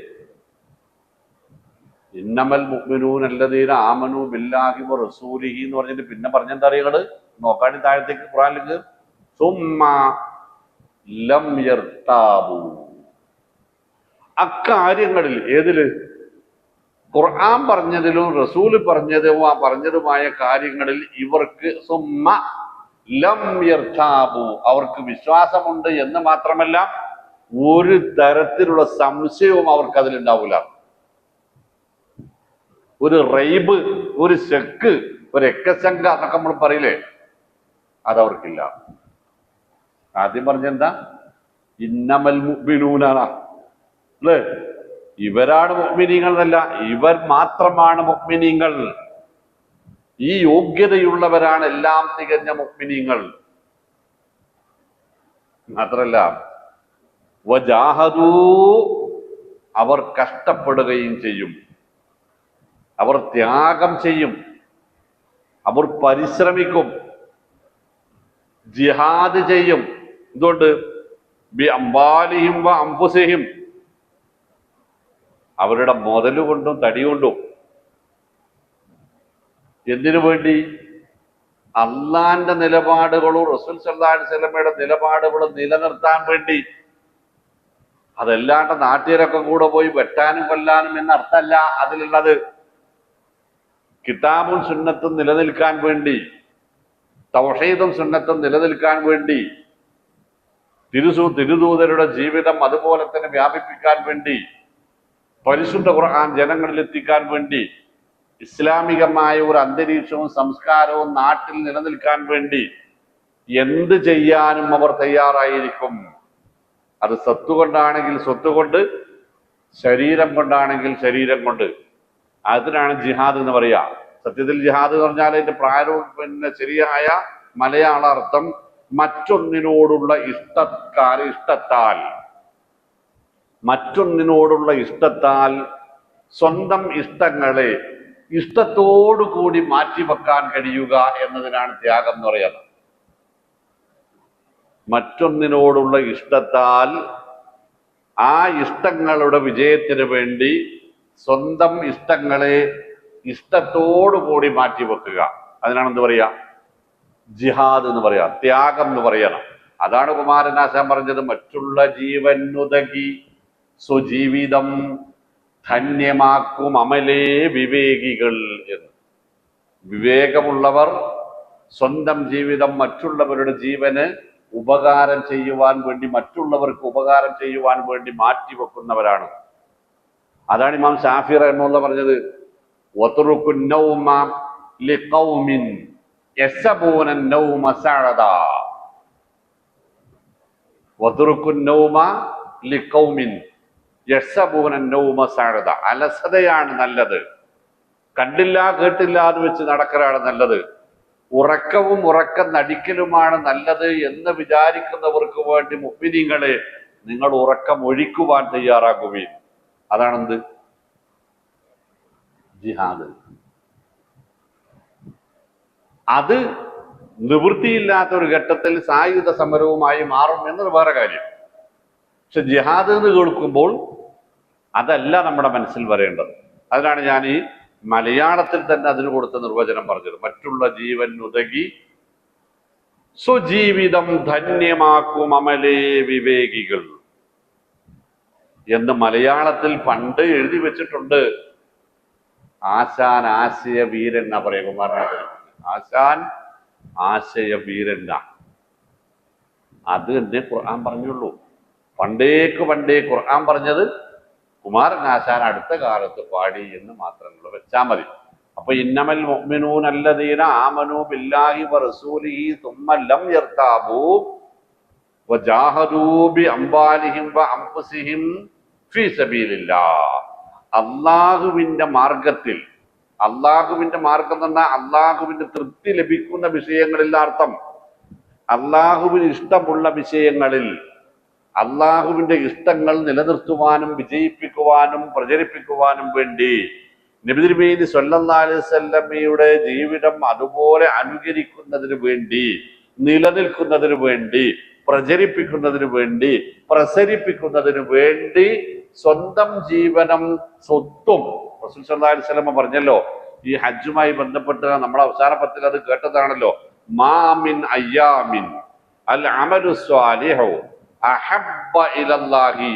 ഇന്നമൽ മുഅ്മിനൂന അല്ലദീന ആമനൂ ബില്ലാഹി വ റസൂലിഹി എന്ന് പറഞ്ഞിട്ട് പിന്നെ പറഞ്ഞെന്താ അറിയങ്ങള് നോക്കാണ്ടി താഴത്തേക്ക് ഖുർആനിലേക്ക് സുമ്മ ലം യർതാബു. അക്കാര്യങ്ങളിൽ ഏതില്? ഖുർആൻ പറഞ്ഞതിലും റസൂൽ പറഞ്ഞതുമായ കാര്യങ്ങളിൽ ഇവർക്ക് സുമ്മ ലം യർതാബു, അവർക്ക് വിശ്വാസമുണ്ട് എന്ന് മാത്രമല്ല ഒരു തരത്തിലുള്ള സംശയവും അവർക്ക് അതിലുണ്ടാവില്ല. ഒരു റൈബ്, ഒരു ശക്ക്, ഒരു എക്കശങ്ക എന്നൊക്കെ നമ്മൾ പറയില്ലേ, അതവർക്കില്ല. ആദ്യം പറഞ്ഞെന്താ? ഇന്നമൽ മുഅ്മിനൂന അല്ലേ, ഇവരാണ് മുഅ്മിനീങ്ങൾ എന്നല്ല, ഇവർ മാത്രമാണ് മുഅ്മിനീങ്ങൾ, ഈ യോഗ്യതയുള്ളവരാണ് എല്ലാം തികഞ്ഞ മുഅ്മിനീങ്ങൾ. മാത്രല്ല വജാഹദൂ, അവർ കഷ്ടപ്പെടുകയും ചെയ്യും, അവർ ത്യാഗം ചെയ്യും, അവർ പരിശ്രമിക്കും, ജിഹാദ് ചെയ്യും. എന്തുകൊണ്ട്? ബി അംവാലിഹിം വ അൻഫുസിഹിം, അവരുടെ മുതലുകൊണ്ടും തടികൊണ്ടും. എന്തിനു വേണ്ടി? അള്ളാന്റെ നിലപാടുകളും റസൂൽ സല്ലല്ലാഹു അലൈഹി വസല്ലമയുടെ നിലപാടുകളും നിലനിർത്താൻ വേണ്ടി. അതല്ലാണ്ട് നാട്ടുകാരൊക്കെ കൂടെ പോയി വെട്ടാനും കൊല്ലാനും എന്ന അർത്ഥമല്ല അതിലുള്ളത്. കിതാബും സുന്നത്തും നിലനിൽക്കാൻ വേണ്ടി, തൗഹീദും സുന്നത്തും നിലനിൽക്കാൻ വേണ്ടി, തിരുദൂതരുടെ ജീവിതം അതുപോലെ തന്നെ വ്യാപിപ്പിക്കാൻ വേണ്ടി, പരിശുദ്ധ ഖുർആൻ ജനങ്ങളിൽ എത്തിക്കാൻ വേണ്ടി, ഇസ്ലാമികമായ ഒരു അന്തരീക്ഷവും സംസ്കാരവും നാട്ടിൽ നിലനിൽക്കാൻ വേണ്ടി എന്ത് ചെയ്യാനും അവർ തയ്യാറായിരിക്കും. അത് സ്വത്ത് കൊണ്ടാണെങ്കിൽ സ്വത്ത് കൊണ്ട്, ശരീരം കൊണ്ടാണെങ്കിൽ ശരീരം കൊണ്ട്. അതിനാണ് ജിഹാദ് എന്ന് പറയുക. സത്യത്തിൽ ജിഹാദ് എന്ന് പറഞ്ഞാൽ അതിന്റെ ശരിയായ മലയാള അർത്ഥം മറ്റൊന്നിനോടുള്ള ഇഷ്ടത്താൽ സ്വന്തം ഇഷ്ടങ്ങളെ ഇഷ്ടത്തോടുകൂടി മാറ്റിവെക്കാൻ കഴിയുക എന്നതിനാണ് ത്യാഗം എന്ന് പറയുന്നത്. മറ്റൊന്നിനോടുള്ള ഇഷ്ടത്താൽ ആ ഇഷ്ടങ്ങളുടെ വിജയത്തിന് വേണ്ടി സ്വന്തം ഇഷ്ടങ്ങളെ ഇഷ്ടത്തോടുകൂടി മാറ്റിവെക്കുക. അതിനാണ് എന്ത് പറയാ? ജിഹാദ് എന്ന് പറയാ, ത്യാഗം എന്ന് പറയണം. അതാണ് കുമാരനാശാൻ പറഞ്ഞത്, മറ്റുള്ള ജീവനുതകി സ്വജീവിതം ധന്യമാക്കും അമലേ വിവേകികൾ എന്ന്. വിവേകമുള്ളവർ സ്വന്തം ജീവിതം മറ്റുള്ളവരുടെ ജീവന് ഉപകാരം ചെയ്യുവാൻ വേണ്ടി, മറ്റുള്ളവർക്ക് ഉപകാരം ചെയ്യുവാൻ വേണ്ടി മാറ്റിവെക്കുന്നവരാണ്. അതാണ് ഇമാം ശാഫി റഹിമഹുല്ലാഹ് പറഞ്ഞത്, വത്റുകുൻ നൗമ ലിഖൗമിൻ യസബൂന നൗമ സഅദാ. വത്റുകുൻ നൗമ ലിഖൗമിൻ യസബൂന നൗമ സഅദാ. അലസതയാണ് നല്ലത്, കണ്ടില്ല കേട്ടില്ല എന്ന് വെച്ച് നടക്കലാണ് നല്ലത്. ഉറക്കവും ഉറക്കം നടിക്കലുമാണ് നല്ലത് എന്ന് വിചാരിക്കുന്നവർക്ക് വേണ്ടി മുഅ്മിനീങ്ങളെ നിങ്ങൾ ഉറക്കം ഒഴിക്കുവാൻ തയ്യാറാകുകയും. അതാണെന്ത്? ജിഹാദ്. അത് നിവൃത്തിയില്ലാത്ത ഒരു ഘട്ടത്തിൽ സായുധ സമരവുമായി മാറും എന്നത് വേറെ കാര്യം. പക്ഷെ ജിഹാദ് എന്ന് കേൾക്കുമ്പോൾ അതല്ല നമ്മുടെ മനസ്സിൽ വരേണ്ടത്. അതിനാണ് ഞാൻ ഈ മലയാളത്തിൽ തന്നെ അതിന് കൊടുത്ത നിർവചനം പറഞ്ഞത്. മറ്റുള്ള ജീവൻ ഉതകി സ്വജീവിതം ധന്യമാക്കും അമലേ വിവേകികൾ എന്ന് മലയാളത്തിൽ പണ്ട് എഴുതി വെച്ചിട്ടുണ്ട്. ആശാൻ ആശയ വീരൻ എന്നാ പറയാ കുമാരനാഥൻ. ആശാൻ ആശയ വീരൻ. അത് തന്നെ ഖുർആൻ പറഞ്ഞുള്ളൂ. പണ്ടേ ഖുർആൻ പറഞ്ഞത് കുമാരൻ ആശാൻ അടുത്ത കാലത്ത് പാടി എന്ന് മാത്രങ്ങൾ വെച്ചാൽ മതി. അപ്പൊ ഇന്നമൽ മുഅ്മിനൂന അല്ലദീന ആമനൂ ബില്ലാഹി വറസൂലിഹി സുമ്മ ലം യർതാബൂ വജാഹദൂ ബിഅംവാലിഹിം വഅൻഫുസിഹിം ഫീ സബീലില്ലാഹ്. അല്ലാഹുവിന്റെ മാർഗത്തിൽ, അള്ളാഹുവിന്റെ മാർഗം എന്ന് പറഞ്ഞാൽ അള്ളാഹുവിന്റെ തൃപ്തി ലഭിക്കുന്ന വിഷയങ്ങളിൽ അർത്ഥം, അള്ളാഹുവിന് ഇഷ്ടമുള്ള വിഷയങ്ങളിൽ അള്ളാഹുവിന്റെ ഇഷ്ടങ്ങൾ നിലനിർത്തുവാനും വിജയിപ്പിക്കുവാനും പ്രചരിപ്പിക്കുവാനും വേണ്ടി നബി തിരുമേനി സ്വല്ലല്ലാഹു അലൈഹി വസല്ലമയുടെ ജീവിതം അതുപോലെ അനുകരിക്കുന്നതിന് വേണ്ടി, നിലനിൽക്കുന്നതിന് വേണ്ടി, പ്രചരിപ്പിക്കുന്നതിന് വേണ്ടി, പ്രസരിപ്പിക്കുന്നതിന് വേണ്ടി സ്വന്തം ജീവനം സ്വത്തും റസൂൽ സല്ലല്ലാഹു അലൈഹി വസല്ലം പറഞ്ഞല്ലോ. ഈ ഹജ്ജുമായി ബന്ധപ്പെട്ട് നമ്മുടെ അവസാന പത്തിൽ അത് കേട്ടതാണല്ലോ. മാ മിൻ അയ്യാമിൻ അൽ അമലു സ്വാലിഹു അഹബ്ബ ഇലല്ലാഹി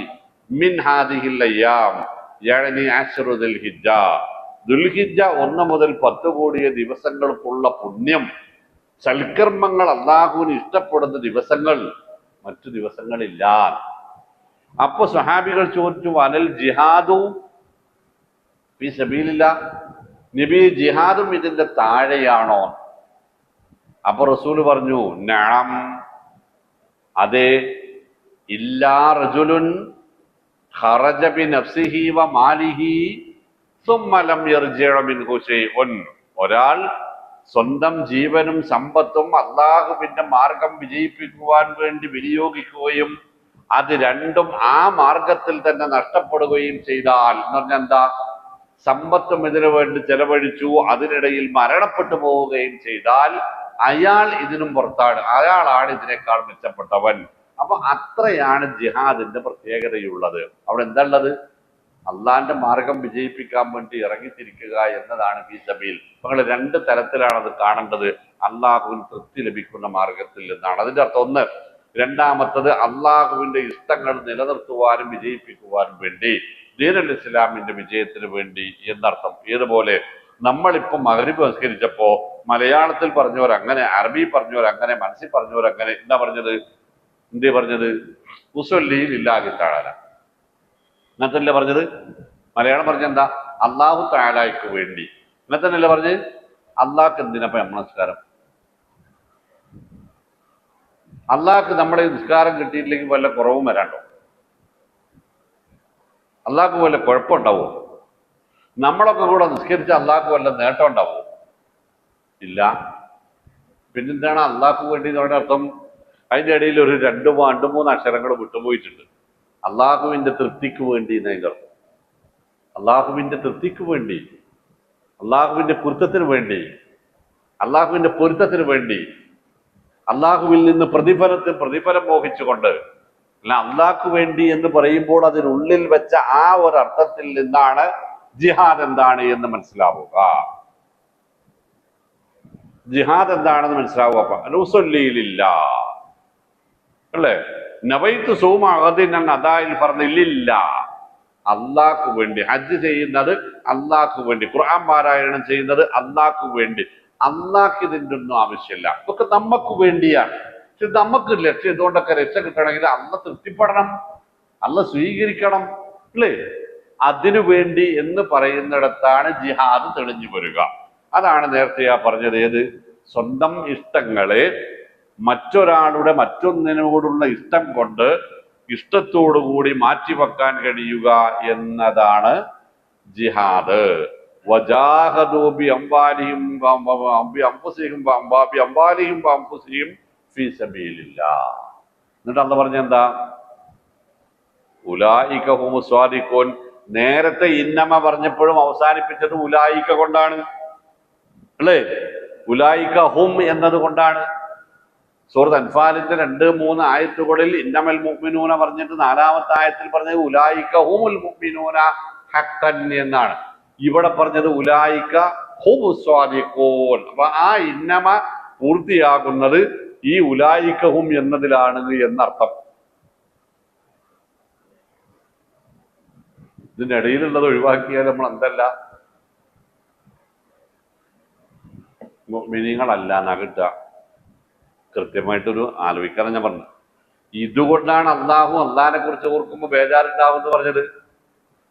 മിൻ ഹാദിഹിൽ അയ്യാം യഅനി അശ്റു ദുൽഹിജ്ജ. ദുൽഹിജ്ജ 1 മുതൽ 10 കൂടിയ ദിവസങ്ങൾക്കുള്ള പുണ്യം, സൽക്കർമ്മങ്ങൾ അള്ളാഹുവിന് ഇഷ്ടപ്പെടുന്ന ദിവസങ്ങൾ മറ്റു ദിവസങ്ങളില്ല. അപ്പൊ സ്വഹാബികൾ ചോദിച്ചു, അനൽ ജിഹാദു ഫീ സബീലില്ലാഹ്, നബി ജിഹാദും ഇതിന്റെ താഴെയാണോ? അപ്പൊ റസൂൽ പറഞ്ഞു, നഅം, അതെ. ഇല്ലാ റജുലുൻ ഖറജ ബിനഫ്സിഹി വമാലിഹി സുമ്മ ലം യർജിഅ മിൻഹു ശൈഉൻ. ഒരാൾ സ്വന്തം ജീവനും സമ്പത്തും അള്ളാഹുവിന്റെ മാർഗം വിജയിപ്പിക്കുവാൻ വേണ്ടി വിനിയോഗിക്കുകയും അത് രണ്ടും ആ മാർഗത്തിൽ തന്നെ നഷ്ടപ്പെടുകയും ചെയ്താൽ എന്ന് പറഞ്ഞാൽ എന്താ? സമ്പത്തും ഇതിനു വേണ്ടി ചെലവഴിച്ചു, അതിനിടയിൽ മരണപ്പെട്ടു പോവുകയും ചെയ്താൽ അയാൾ ഇതിനും പുറത്താണ്, അയാളാണ് ഇതിനേക്കാൾ മെച്ചപ്പെട്ടവൻ. അപ്പൊ അത്രയാണ് ജിഹാദിന്റെ പ്രത്യേകതയുള്ളത്. അവിടെ എന്താ ഉള്ളത്? അള്ളാന്റെ മാർഗം വിജയിപ്പിക്കാൻ വേണ്ടി ഇറങ്ങിത്തിരിക്കുക എന്നതാണ് ഫീ സബീൽ. നിങ്ങൾ 2 തരത്തിലാണ് അത് കാണേണ്ടത്. അള്ളാഹുവിന് തൃപ്തി ലഭിക്കുന്ന മാർഗത്തിൽ നിന്നാണ് അതിന്റെ അർത്ഥം. ഒന്ന്. രണ്ടാമത്തത് അള്ളാഹുവിന്റെ ഇഷ്ടങ്ങൾ നിലനിർത്തുവാനും വിജയിപ്പിക്കുവാനും വേണ്ടി, ദീനുൽ ഇസ്ലാമിന്റെ വിജയത്തിന് വേണ്ടി എന്നർത്ഥം. ഏതുപോലെ നമ്മളിപ്പോ മഗ്രിബ് നമസ്കരിച്ചപ്പോ മലയാളത്തിൽ പറഞ്ഞവരങ്ങനെ, അറബി പറഞ്ഞവരങ്ങനെ, മനസ്സിൽ പറഞ്ഞവരങ്ങനെ. എന്താ പറഞ്ഞത്? ഉസല്ലി ലില്ലാഹി തആല എന്നല്ലേ പറഞ്ഞത്? മലയാളം പറഞ്ഞെന്താ? അള്ളാഹു തആലയ്ക്ക് വേണ്ടി. എന്നല്ലേ പറഞ്ഞ്? അള്ളാഹ്ക്ക് എന്തിനപ്പോ നമസ്കാരം? അള്ളാഹ്ക്ക് നമ്മുടെ നിസ്കാരം കിട്ടിയില്ലെങ്കിൽ വല്ല കുറവും വരാണ്ടോ? അള്ളാഹ്ക്ക് വല്ല കുഴപ്പമുണ്ടാവോ? നമ്മളൊക്കെ കൂടെ നിസ്കരിച്ച അള്ളാഹ്ക്ക് വല്ല നേട്ടം ഉണ്ടാവോ? ഇല്ല. പിന്നെന്താണ് അള്ളാഹ്ക്ക് വേണ്ടി നമ്മുടെ അർത്ഥം? അതിൻ്റെ ഇടയിൽ ഒരു 2-3 അക്ഷരങ്ങൾ വിട്ടുപോയിട്ടുണ്ട്. അള്ളാഹുവിന്റെ തൃപ്തിക്ക് വേണ്ടി എന്നതിൻ്റെ അർത്ഥം. അള്ളാഹുവിന്റെ തൃപ്തിക്ക് വേണ്ടി, അള്ളാഹുവിന്റെ പൊരുത്തത്തിന് വേണ്ടി, അള്ളാഹുവിന്റെ പൊരുത്തത്തിന് വേണ്ടി, അള്ളാഹുവിൽ നിന്ന് പ്രതിഫലം മോഹിച്ചുകൊണ്ട് അല്ല, അള്ളാഹ്ക്ക് വേണ്ടി എന്ന് പറയുമ്പോൾ അതിനുള്ളിൽ വെച്ച ആ ഒരു അർത്ഥത്തിൽ നിന്നാണ് ജിഹാദ് എന്താണ് എന്ന് മനസ്സിലാവുക. ജിഹാദ് എന്താണെന്ന് മനസ്സിലാവുക. അനുസൊല്ലിയിലില്ല അല്ലേ? നവൈത്ത് സൂമഅദിനൻ അദായിൽ ഫർദിലില്ല, അള്ളാഹ്ക്ക് വേണ്ടി. ഹജ്ജ് ചെയ്യുന്നത് അള്ളാഹ്ക്ക് വേണ്ടി, ഖുർആൻ പാരായണം ചെയ്യുന്നത് അള്ളാഹ്ക്ക് വേണ്ടി. അള്ളാഹ്ക്ക് ഇതിൻ്റെ ഒന്നും ആവശ്യമില്ല, ഇതൊക്കെ നമുക്ക് വേണ്ടിയാണ്. പക്ഷെ നമുക്ക് ലക്ഷ്യം ഇതുകൊണ്ടൊക്കെ രക്ഷ കിട്ടണമെങ്കിൽ അള്ള തൃപ്തിപ്പെടണം, അള്ള സ്വീകരിക്കണം അല്ലേ? അതിനു വേണ്ടി എന്ന് പറയുന്നിടത്താണ് ജിഹാദ് തെളിഞ്ഞു വരിക. അതാണ് നേരത്തെ പറഞ്ഞത്. ഏത്? സ്വന്തം ഇഷ്ടങ്ങളെ മറ്റൊരാളുടെ മറ്റൊന്നിനോടുള്ള ഇഷ്ടം കൊണ്ട് ഇഷ്ടത്തോടുകൂടി മാറ്റിവെക്കാൻ കഴിയുക എന്നതാണ് ജിഹാദ്. വജാഹദൂ ബിഅംവാലിഹിം വഅൻഫുസിഹിം ഫീ സബീലില്ലാഹ്. എന്നിട്ട് അള്ളാഹ് പറഞ്ഞെന്താ? ഉലൈക ഹുമുസ് സ്വാദിഖൂൻ, നേരത്തെ ഇന്നമ പറഞ്ഞപ്പോഴും അവസാനിപ്പിച്ചത് ഉലായിക്ക കൊണ്ടാണ് അല്ലേ? ഉലായിക്ക ഹും എന്നത് കൊണ്ടാണ്. സൂറത്ത് അൻഫാലിന്റെ 2-3 ആയത്തുകളിൽ ഇന്നമൽ മുഅ്മിനൂന പറഞ്ഞിട്ട് 4ാമത്തെ ആയത്തിൽ പറഞ്ഞത് ഉലായിക്ക ഹുമുൽ മുഅ്മിനൂന ഹഖൻ എന്നാണ്. ഇവിടെ പറഞ്ഞത് ഉലായിക്ക ഹുമുസ് സ്വാദിഖൂൻ. അപ്പൊ ആ ഇന്നമ പൂർത്തിയാകുന്നത് ഈ ഉലായിക്ക ഹും എന്നതിലാണ് എന്നർത്ഥം. ഇതിന്റെ ഇടയിലുള്ളത് ഒഴിവാക്കിയാൽ നമ്മൾ എന്തല്ല മുഅ്മിനീങ്ങളല്ല എന്നാ കിട്ടുക. കൃത്യമായിട്ടൊരു ആലോചിക്കാന്ന് ഞാൻ പറഞ്ഞു. ഇതുകൊണ്ടാണ് അള്ളാഹിനെ കുറിച്ച് ഓർക്കുമ്പോൾ ബേജാറുണ്ടാവും എന്ന് പറഞ്ഞത്.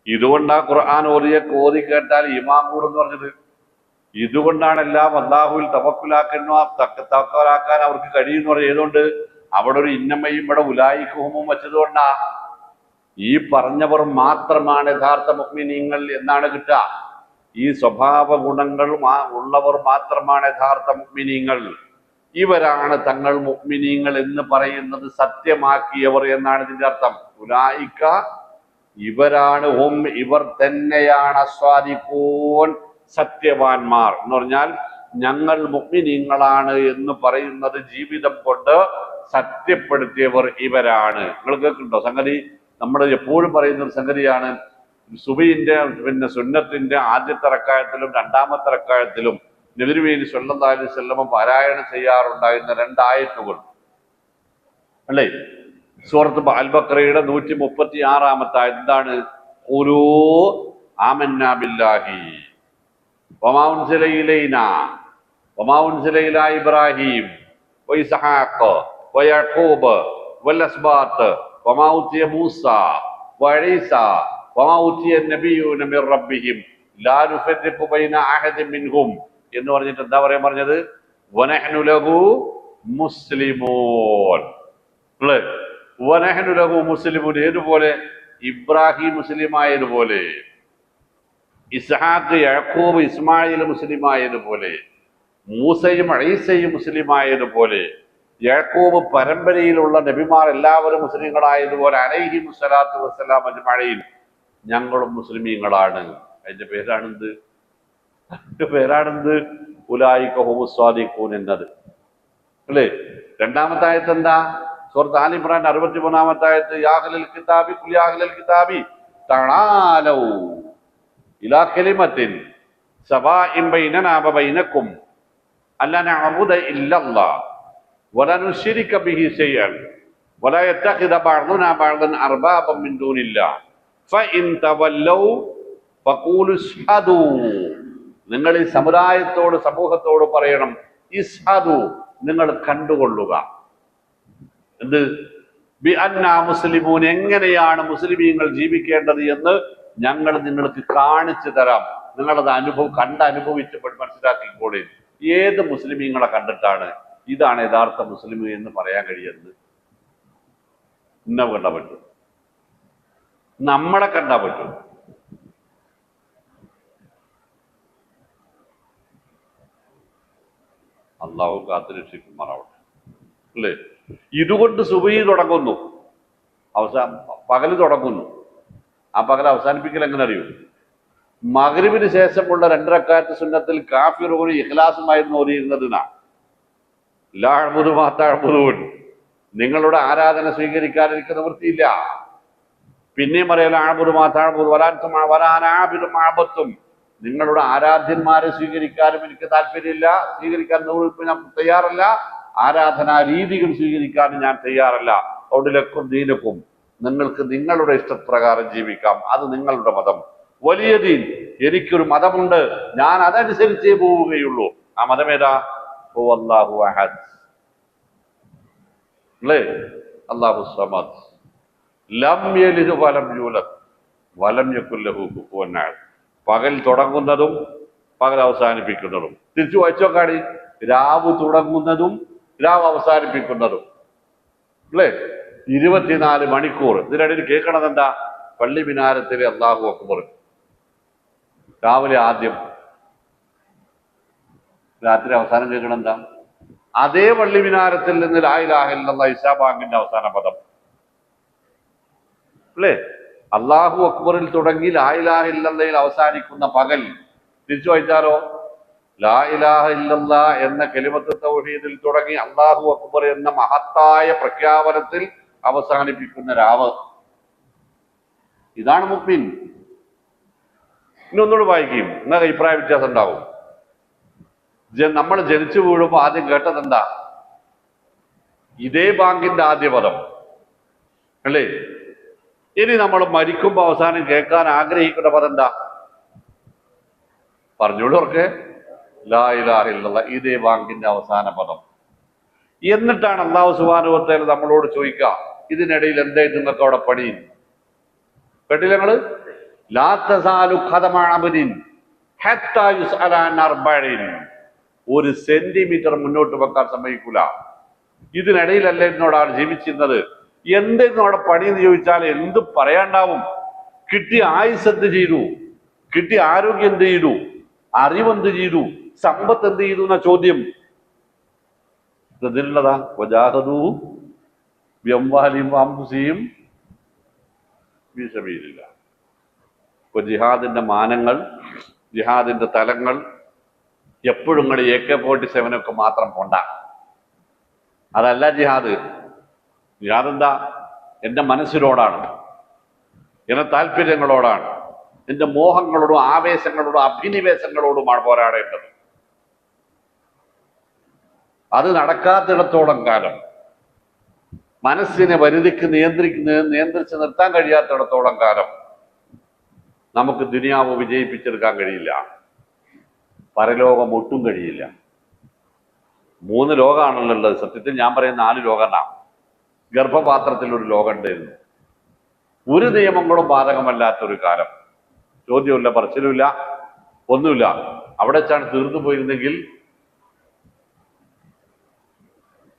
ഇതുകൊണ്ടാ ഖുർആൻ ഓതി കേട്ടാൽ ഈമാൻ കൂടുന്ന് പറഞ്ഞത്. ഇതുകൊണ്ടാണ് എല്ലാം അള്ളാഹുവിൽ തവക്കലാക്കാൻ അവർക്ക് കഴിയുമെന്ന് പറഞ്ഞത്. ഏതുകൊണ്ട്? അവിടെ ഒരു ഇന്നമ്മയും ഇവിടെ ഉലായിക്കുഹുമും വെച്ചതുകൊണ്ടാ. ഈ പറഞ്ഞവർ മാത്രമാണ് യഥാർത്ഥ മുഅ്മിനീങ്ങൾ എന്നാണ് കിട്ടുക. ഈ സ്വഭാവ ഗുണങ്ങൾ ഉള്ളവർ മാത്രമാണ് യഥാർത്ഥ മുഅ്മിനീങ്ങൾ. ഇവരാണ് തങ്ങൾ മുഅ്മിനീങ്ങൾ എന്ന് പറയുന്നത് സത്യമാക്കിയവർ എന്നാണ് ഇതിന്റെ അർത്ഥം. ഉലായിക്ക ഇവരാണ്, ഹും ഇവർ തന്നെയാണ്, അസ്വാദിഖൂൻ സത്യവാന്മാർ എന്ന് പറഞ്ഞാൽ ഞങ്ങൾ മുഅ്മിനീങ്ങളാണ് എന്ന് പറയുന്നത് ജീവിതം കൊണ്ട് സത്യപ്പെടുത്തിയവർ ഇവരാണ്. നിങ്ങൾ കേൾക്കുന്നുണ്ടോ സംഗതി? നമ്മൾ എപ്പോഴും പറയുന്ന ഒരു സംഗതിയാണ്. സുബഹിന്റെ സുന്നത്തിന്റെ ആദ്യത്തെ റക്അത്തിലും 2ാമത്തെ റക്അത്തിലും നബി സല്ലല്ലാഹു അലൈഹി വസല്ലം പാരായണം ചെയ്യാറുണ്ടായിരുന്ന 2 ആയത്തുകൾ അല്ലേ? സൂറത്ത് അൽ ബഖറയുടെ 136ാമത്തെ ആയത്ത് എന്താണ്? ഖുലൂ ആമന്നാ ബില്ലാഹി വമാ ഉൻസില ഇലൈനാ വമാ ഉൻസില ഇലാ ഇബ്രാഹീം വഇസ്ഹാഖ് വയഅഖൂബ് വൽഅസ്ബാത്ത് വമാ ഉതിയ മൂസ വഈസാ വമാ ഉതിയ നബിയ്യൂന മിർ റബ്ബിഹിം ലാ നുഫർരിഖു ബൈന അഹദിൻ മിൻഹും എന്ന് പറഞ്ഞിട്ട് എന്താ പറയാൻ പറഞ്ഞത്? വനഹ്നു ലഹു മുസ്ലിമൂൻ. വനഹ്നു ലഹു മുസ്ലിമൂൻ ഏതുപോലെ? ഇബ്രാഹിം മുസ്ലിമായതുപോലെ, ഇസ്ഹാഖ് യാക്കൂബ് ഇസ്മായിൽ മുസ്ലിമായതുപോലെ, മൂസയും ഈസയും മുസ്ലിമായതുപോലെ, യാക്കൂബ് പരമ്പരയിലുള്ള നബിമാർ എല്ലാവരും മുസ്ലിങ്ങളായതുപോലെ അലൈഹി മുസ്സലാത്തു വസ്സലാം അജ്മഈൻ ഞങ്ങളും മുസ്ലിമീങ്ങളാണ്. അതിന്റെ പേരാണെന്ത്? ഉലായിക ഹുമുസ് സ്വാദിഖൂൻ എന്നത് അല്ലേ? 2ാമത്തെ ആയത്ത് എന്താ? സൂറത്ത് ആൽ ഇംറാൻ 63ാമത്തെ ആയത്ത് യാ അഹ്ലൽ കിതാബി ഖുൽ യാ അഹ്ലൽ കിതാബി തആലൗ ഇലാ കലിമത്തിൻ സവാഇൻ ബൈനനാ വബൈനകും അല്ലാ നഅബുദ ഇല്ലല്ലാഹ് വലാ നുശ്രിക ബിഹി ശൈഅൻ വലാ യത്തഖിദ ബഅ്ദുനാ ബഅ്ദൻ അർബാബൻ മിൻ ദൂനില്ലാഹ് ഫഇൻ തവല്ലൗ ഫഖൂലു ഇശ്ഹദൂ. നിങ്ങൾ ഈ സമൂഹത്തോട് പറയണം, ഇസ്ഹദു നിങ്ങൾ കണ്ടുകൊള്ളുക. എന്ത്? ബി അന്നാ മുസ്ലിമൂൻ എങ്ങനെയാണ് മുസ്ലിമീങ്ങൾ ജീവിക്കേണ്ടത് എന്ന് ഞങ്ങൾ നിങ്ങൾക്ക് കാണിച്ചു തരാം. നിങ്ങളത് അനുഭവിച്ച് മനസ്സിലാക്കിക്കോളെ. ഏത് മുസ്ലിമീങ്ങളെ കണ്ടിട്ടാണ് ഇതാണ് യഥാർത്ഥ മുസ്ലിം എന്ന് പറയാൻ കഴിയുന്നത്? ഇന്നെ കണ്ടാ പറ്റും, നമ്മളെ കണ്ടാ പറ്റും. അള്ളാഹു കാത്തുരക്ഷിക്കുമാറാവട്ടെ അല്ലേ? ഇതുകൊണ്ട് സുബഹി തുടങ്ങുന്നു, പകല് തുടങ്ങുന്നു. ആ പകൽ അവസാനിപ്പിക്കൽ എങ്ങനെ അറിയൂ? മഗ്രിബിന് ശേഷമുള്ള 2 റക്അത്ത് സുന്നത്തിൽ കാഫിറൂൻ ഇഖ്ലാസുമായിരുന്നു ഓതിയിരുന്നത്. ലാ അഅ്ബുദു മാ തഅ്ബുദൂൻ നിങ്ങളുടെ ആരാധന സ്വീകരിക്കാൻ എനിക്ക് നിവൃത്തിയില്ല. പിന്നെയും പറയാം അഅ്ബുദു മാ തഅ്ബുദൂൻ വലാ അൻതും വലാ അനാ അഅ്ബുദു മാ അബദ്തും നിങ്ങളുടെ ആരാധ്യന്മാരെ സ്വീകരിക്കാനും എനിക്ക് താല്പര്യമില്ല, സ്വീകരിക്കാൻ ഞാൻ തയ്യാറല്ല. ആരാധനാ രീതികൾ സ്വീകരിക്കാനും ഞാൻ തയ്യാറല്ല. ഒടിലക്കും ദീനക്കും നിങ്ങൾക്ക് നിങ്ങളുടെ ഇഷ്ടപ്രകാരം ജീവിക്കാം, അത് നിങ്ങളുടെ മതം. വലിയ ദീൻ എനിക്കൊരു മതമുണ്ട്, ഞാൻ അതനുസരിച്ചേ പോവുകയുള്ളൂ. ആ മതം ഏതാ? അല്ലാഹു അഹദ് അല്ലേ? അല്ലാഹു സമദ് ലം യലിദ് വലം യൂലദ് വലം യകുൽ ലഹു കുഫുവൻ അഹദ്. പകൽ തുടങ്ങുന്നതും പകൽ അവസാനിപ്പിക്കുന്നതും. തിരിച്ചു വായിച്ചോക്കാടി, രാവ് തുടങ്ങുന്നതും രാവ് അവസാനിപ്പിക്കുന്നതും അല്ലേ? 24 മണിക്കൂർ. ഇതിനിടയിൽ കേൾക്കണത് എന്താ? പള്ളി മിനാരത്തിലെ അല്ലാഹു അക്ബർ രാവിലെ ആദ്യം, രാത്രി അവസാനം കേൾക്കണം എന്താ? അതേ പള്ളി മിനാരത്തിൽ നിന്ന് ലാ ഇലാഹ ഇല്ലല്ലാഹ് ഇശാ ബാങ്കിന്റെ അവസാന പദം അല്ലേ? അള്ളാഹു അക്ബറിൽ തുടങ്ങി ലാ ഇലാഹ ഇല്ലല്ലയിൽ അവസാനിക്കുന്ന പകൽ തിരിച്ചു വായിച്ചാലോ, ലാ ഇലാഹ ഇല്ലല്ലാ എന്ന കലിമത്ത് തൗഹീദിൽ തുടങ്ങി അള്ളാഹു അക്ബർ എന്ന മഹത്തായ പ്രഖ്യാപനത്തിൽ അവസാനിപ്പിക്കുന്ന രാവ്. ഇതാണ് മുഅ്മിൻ. ഇനി ഒന്നുകൂടി വായിക്കും, എന്നാൽ അഭിപ്രായ വ്യത്യാസം ഉണ്ടാവും. നമ്മൾ ജനിച്ചു വീഴുമ്പോൾ ആദ്യം കേട്ടത് എന്താ? ഇതേ ബാങ്കിന്റെ ആദ്യ പദം അല്ലേ? ഇനി നമ്മൾ മരിക്കുമ്പോൾ അവസാനം കേൾക്കാൻ ആഗ്രഹിക്കുന്ന പദം എന്താ? പറഞ്ഞോളൂ ഓർക്കെ, ലാ ഇലാഹ ഇല്ലല്ലാഹ്, ഇതേ ബാങ്കിന്റെ അവസാന പദം. എന്നിട്ടാണ് അല്ലാഹു സുബ്ഹാനഹു വ തആല നമ്മളോട് ചോദിക്കുക, ഇതിനിടയിൽ എന്തായി നിങ്ങൾക്ക് അവിടെ പണി? കേട്ടില്ല നിങ്ങള്? ലാ തസാലു ഖദമ അബ്ദിൻ ഹത്താ യുസ്അല അൻ അർബഈൻ. ഒരു സെന്റിമീറ്റർ മുന്നോട്ട് വെക്കാൻ സമ്മതിക്കൂല. ഇതിനിടയിലല്ലേ എന്നോടാണ് ജീവിച്ചിരുന്നത്, എന്തായിരുന്നു അവിടെ പണി എന്ന് ചോദിച്ചാൽ എന്ത് പറയാണ്ടാവും? കിട്ടിയ ആയുസ് എന്ത് ചെയ്തു? കിട്ടിയ ആരോഗ്യം എന്ത് ചെയ്തു? അറിവെന്ത് ചെയ്തു? സമ്പത്ത് എന്ത് ചെയ്തു എന്ന ചോദ്യം ഇതിനുള്ളതാ. വജാഹദൂ ബിഅംവാലിഹിം വഅൻഫുസിഹിം ഫീ സബീലില്ലാഹ്. ഇപ്പൊ ജിഹാദിന്റെ മാനങ്ങൾ, ജിഹാദിന്റെ തലങ്ങൾ എപ്പോഴും നിങ്ങൾ AK-47 ഒക്കെ മാത്രം പോണ്ട. അതല്ല ജിഹാദ്. ജിഹാദ് എന്താ? എൻ്റെ മനസ്സിനോടാണ്, എന്റെ താല്പര്യങ്ങളോടാണ്, എന്റെ മോഹങ്ങളോടും ആവേശങ്ങളോടും അഭിനിവേശങ്ങളോടുമാണ് പോരാടേണ്ടത്. അത് നടക്കാത്തിടത്തോളം കാലം, മനസ്സിനെ വരുതിക്ക് നിയന്ത്രിച്ച് നിർത്താൻ കഴിയാത്തിടത്തോളം കാലം നമുക്ക് ദുനിയാവ് വിജയിപ്പിച്ചെടുക്കാൻ കഴിയില്ല, പരലോകം ഒട്ടും കഴിയില്ല. 3 ലോകമാണല്ലോ ഉള്ളത്. സത്യത്തിൽ ഞാൻ പറയുന്ന 4 ലോകമാണ്. ഗർഭപാത്രത്തിൽ ഒരു ലോകം ഉണ്ടായിരുന്നു. ഒരു നിയമങ്ങളും ബാധകമല്ലാത്തൊരു കാലം. ചോദ്യമില്ല, പറച്ചിലുമില്ല, ഒന്നുമില്ല. അവിടെ വെച്ചാണ് തീർന്നു പോയിരുന്നെങ്കിൽ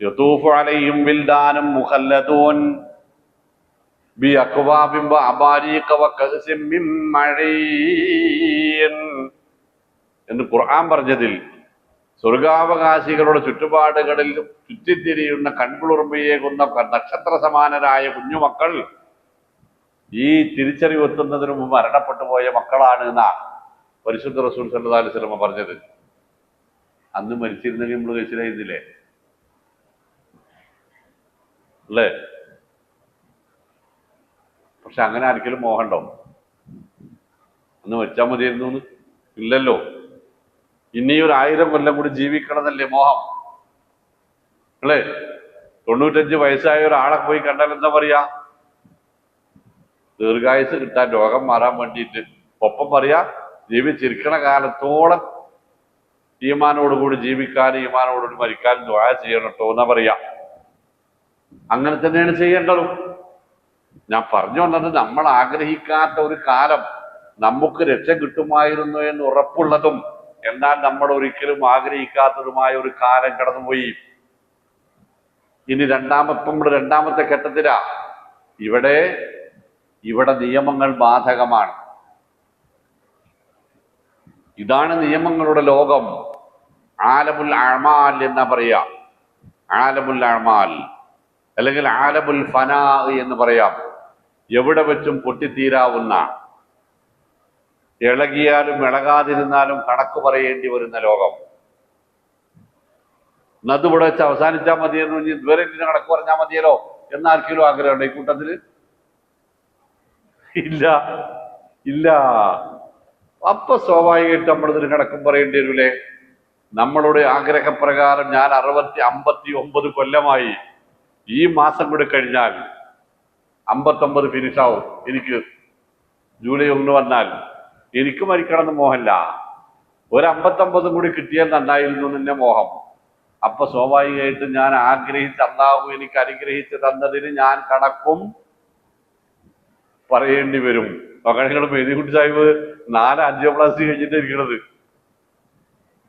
യതൂഫു അലൈഹിം വിൽദാനും മുഖല്ലദൂൻ ബിഅക്വാബിൻ വഅബാരീഖ വകഅസിൻ മിൻ മഈൻ എന്ന് ഖുർആൻ പറഞ്ഞതിൽ സ്വർഗാവകാശികളുടെ ചുറ്റുപാടുകളിൽ ചുറ്റിത്തിരിയുന്ന കൺകുളിർമയേകുന്ന നക്ഷത്ര സമാനരായ കുഞ്ഞുമക്കൾ ഈ തിരിച്ചറിവെത്തുന്നതിന് മുമ്പ് മരണപ്പെട്ടു പോയ മക്കളാണ് എന്നാ പരിശുദ്ധ റസൂൽ സല്ലല്ലാഹു അലൈഹി വസല്ലം പറഞ്ഞത്. അന്ന് മരിച്ചിരുന്നെങ്കിൽ നമ്മൾ കഴിച്ചില്ലായിരുന്നില്ലേ? അല്ലേ? പക്ഷെ അങ്ങനെ ആർക്കെങ്കിലും മോഹമുണ്ടോ? അന്ന് മരിച്ചാൽ മതിയായിരുന്നു? ഇല്ലല്ലോ. ഇനിയൊരു 1000 കൊല്ലം കൂടി ജീവിക്കണമെന്നല്ലേ മോഹം? അല്ലേ? 95 വയസ്സായ ഒരാളെ പോയി കണ്ടാൽ എന്താ പറയാ? ദീർഘായുസ് കിട്ടാൻ, രോഗം മാറാൻ വേണ്ടിയിട്ട്. ഒപ്പം പറയാ, ജീവിച്ചിരിക്കണ കാലത്തോളം ഈമാനോടുകൂടി ജീവിക്കാനും ഈമാനോടുകൂടി മരിക്കാനും ദുആ ചെയ്യണം കേട്ടോ എന്നാ പറയാ. അങ്ങനെ തന്നെയാണ് ചെയ്യേണ്ടതും. ഞാൻ പറഞ്ഞു വന്നത്, നമ്മൾ ആഗ്രഹിക്കാത്ത ഒരു കാലം നമുക്ക് രക്ഷ കിട്ടുമായിരുന്നു എന്ന് ഉറപ്പുള്ളതും എന്നാൽ നമ്മൾ ഒരിക്കലും ആഗ്രഹിക്കാത്തതുമായ ഒരു കാലം കടന്നുപോയി. ഇനി രണ്ടാമത്തെ ഘട്ടത്തിലാ. ഇവിടെ നിയമങ്ങൾ ബാധകമാണ്. ഇതാണ് നിയമങ്ങളുടെ ലോകം. ആലമുൽ അഅ്മാൽ എന്നാ പറയാ. ആലമുൽ അഅ്മാൽ അല്ലെങ്കിൽ ആലമുൽ ഫനാ എന്ന് പറയാം. എവിടെ വെച്ചും പൊട്ടിത്തീരാവുന്ന, ഇളകിയാലും ഇളകാതിരുന്നാലും കണക്ക് പറയേണ്ടി വരുന്ന ലോകം. ഇവിടെ വെച്ച് അവസാനിച്ചാൽ മതിയെന്ന്, ഇതുവരെ കണക്ക് പറഞ്ഞാൽ മതിയല്ലോ എന്നാർക്കെങ്കിലും ആഗ്രഹമുണ്ട് ഈ കൂട്ടത്തില്? ഇല്ല. അപ്പൊ സ്വാഭാവികമായിട്ട് നമ്മളിതിന് കണക്കും പറയേണ്ടി വരൂലേ? നമ്മളുടെ ആഗ്രഹപ്രകാരം ഞാൻ 59 കൊല്ലമായി. ഈ മാസം കൂടെ കഴിഞ്ഞാൽ 59 ഫിനിഷാവും. എനിക്ക് ജൂലൈ 1 വന്നാൽ എനിക്ക് മരിക്കണമെന്ന് മോഹമില്ല. ഒരു 59 കൂടി കിട്ടിയാൽ നന്നായിരുന്നു എന്നെ മോഹം. അപ്പൊ സ്വാഭാവികമായിട്ടും ഞാൻ ആഗ്രഹിച്ച അല്ലാഹു എനിക്ക് അനുഗ്രഹിച്ച് തന്നതിന് ഞാൻ കണക്കും പറയേണ്ടി വരും. മകൾ മേദിക്കുട്ടി സാഹിബ് 4 ആൻജിയോപ്ലാസ്റ്റി കഴിഞ്ഞിട്ട് ഇരിക്കണത്.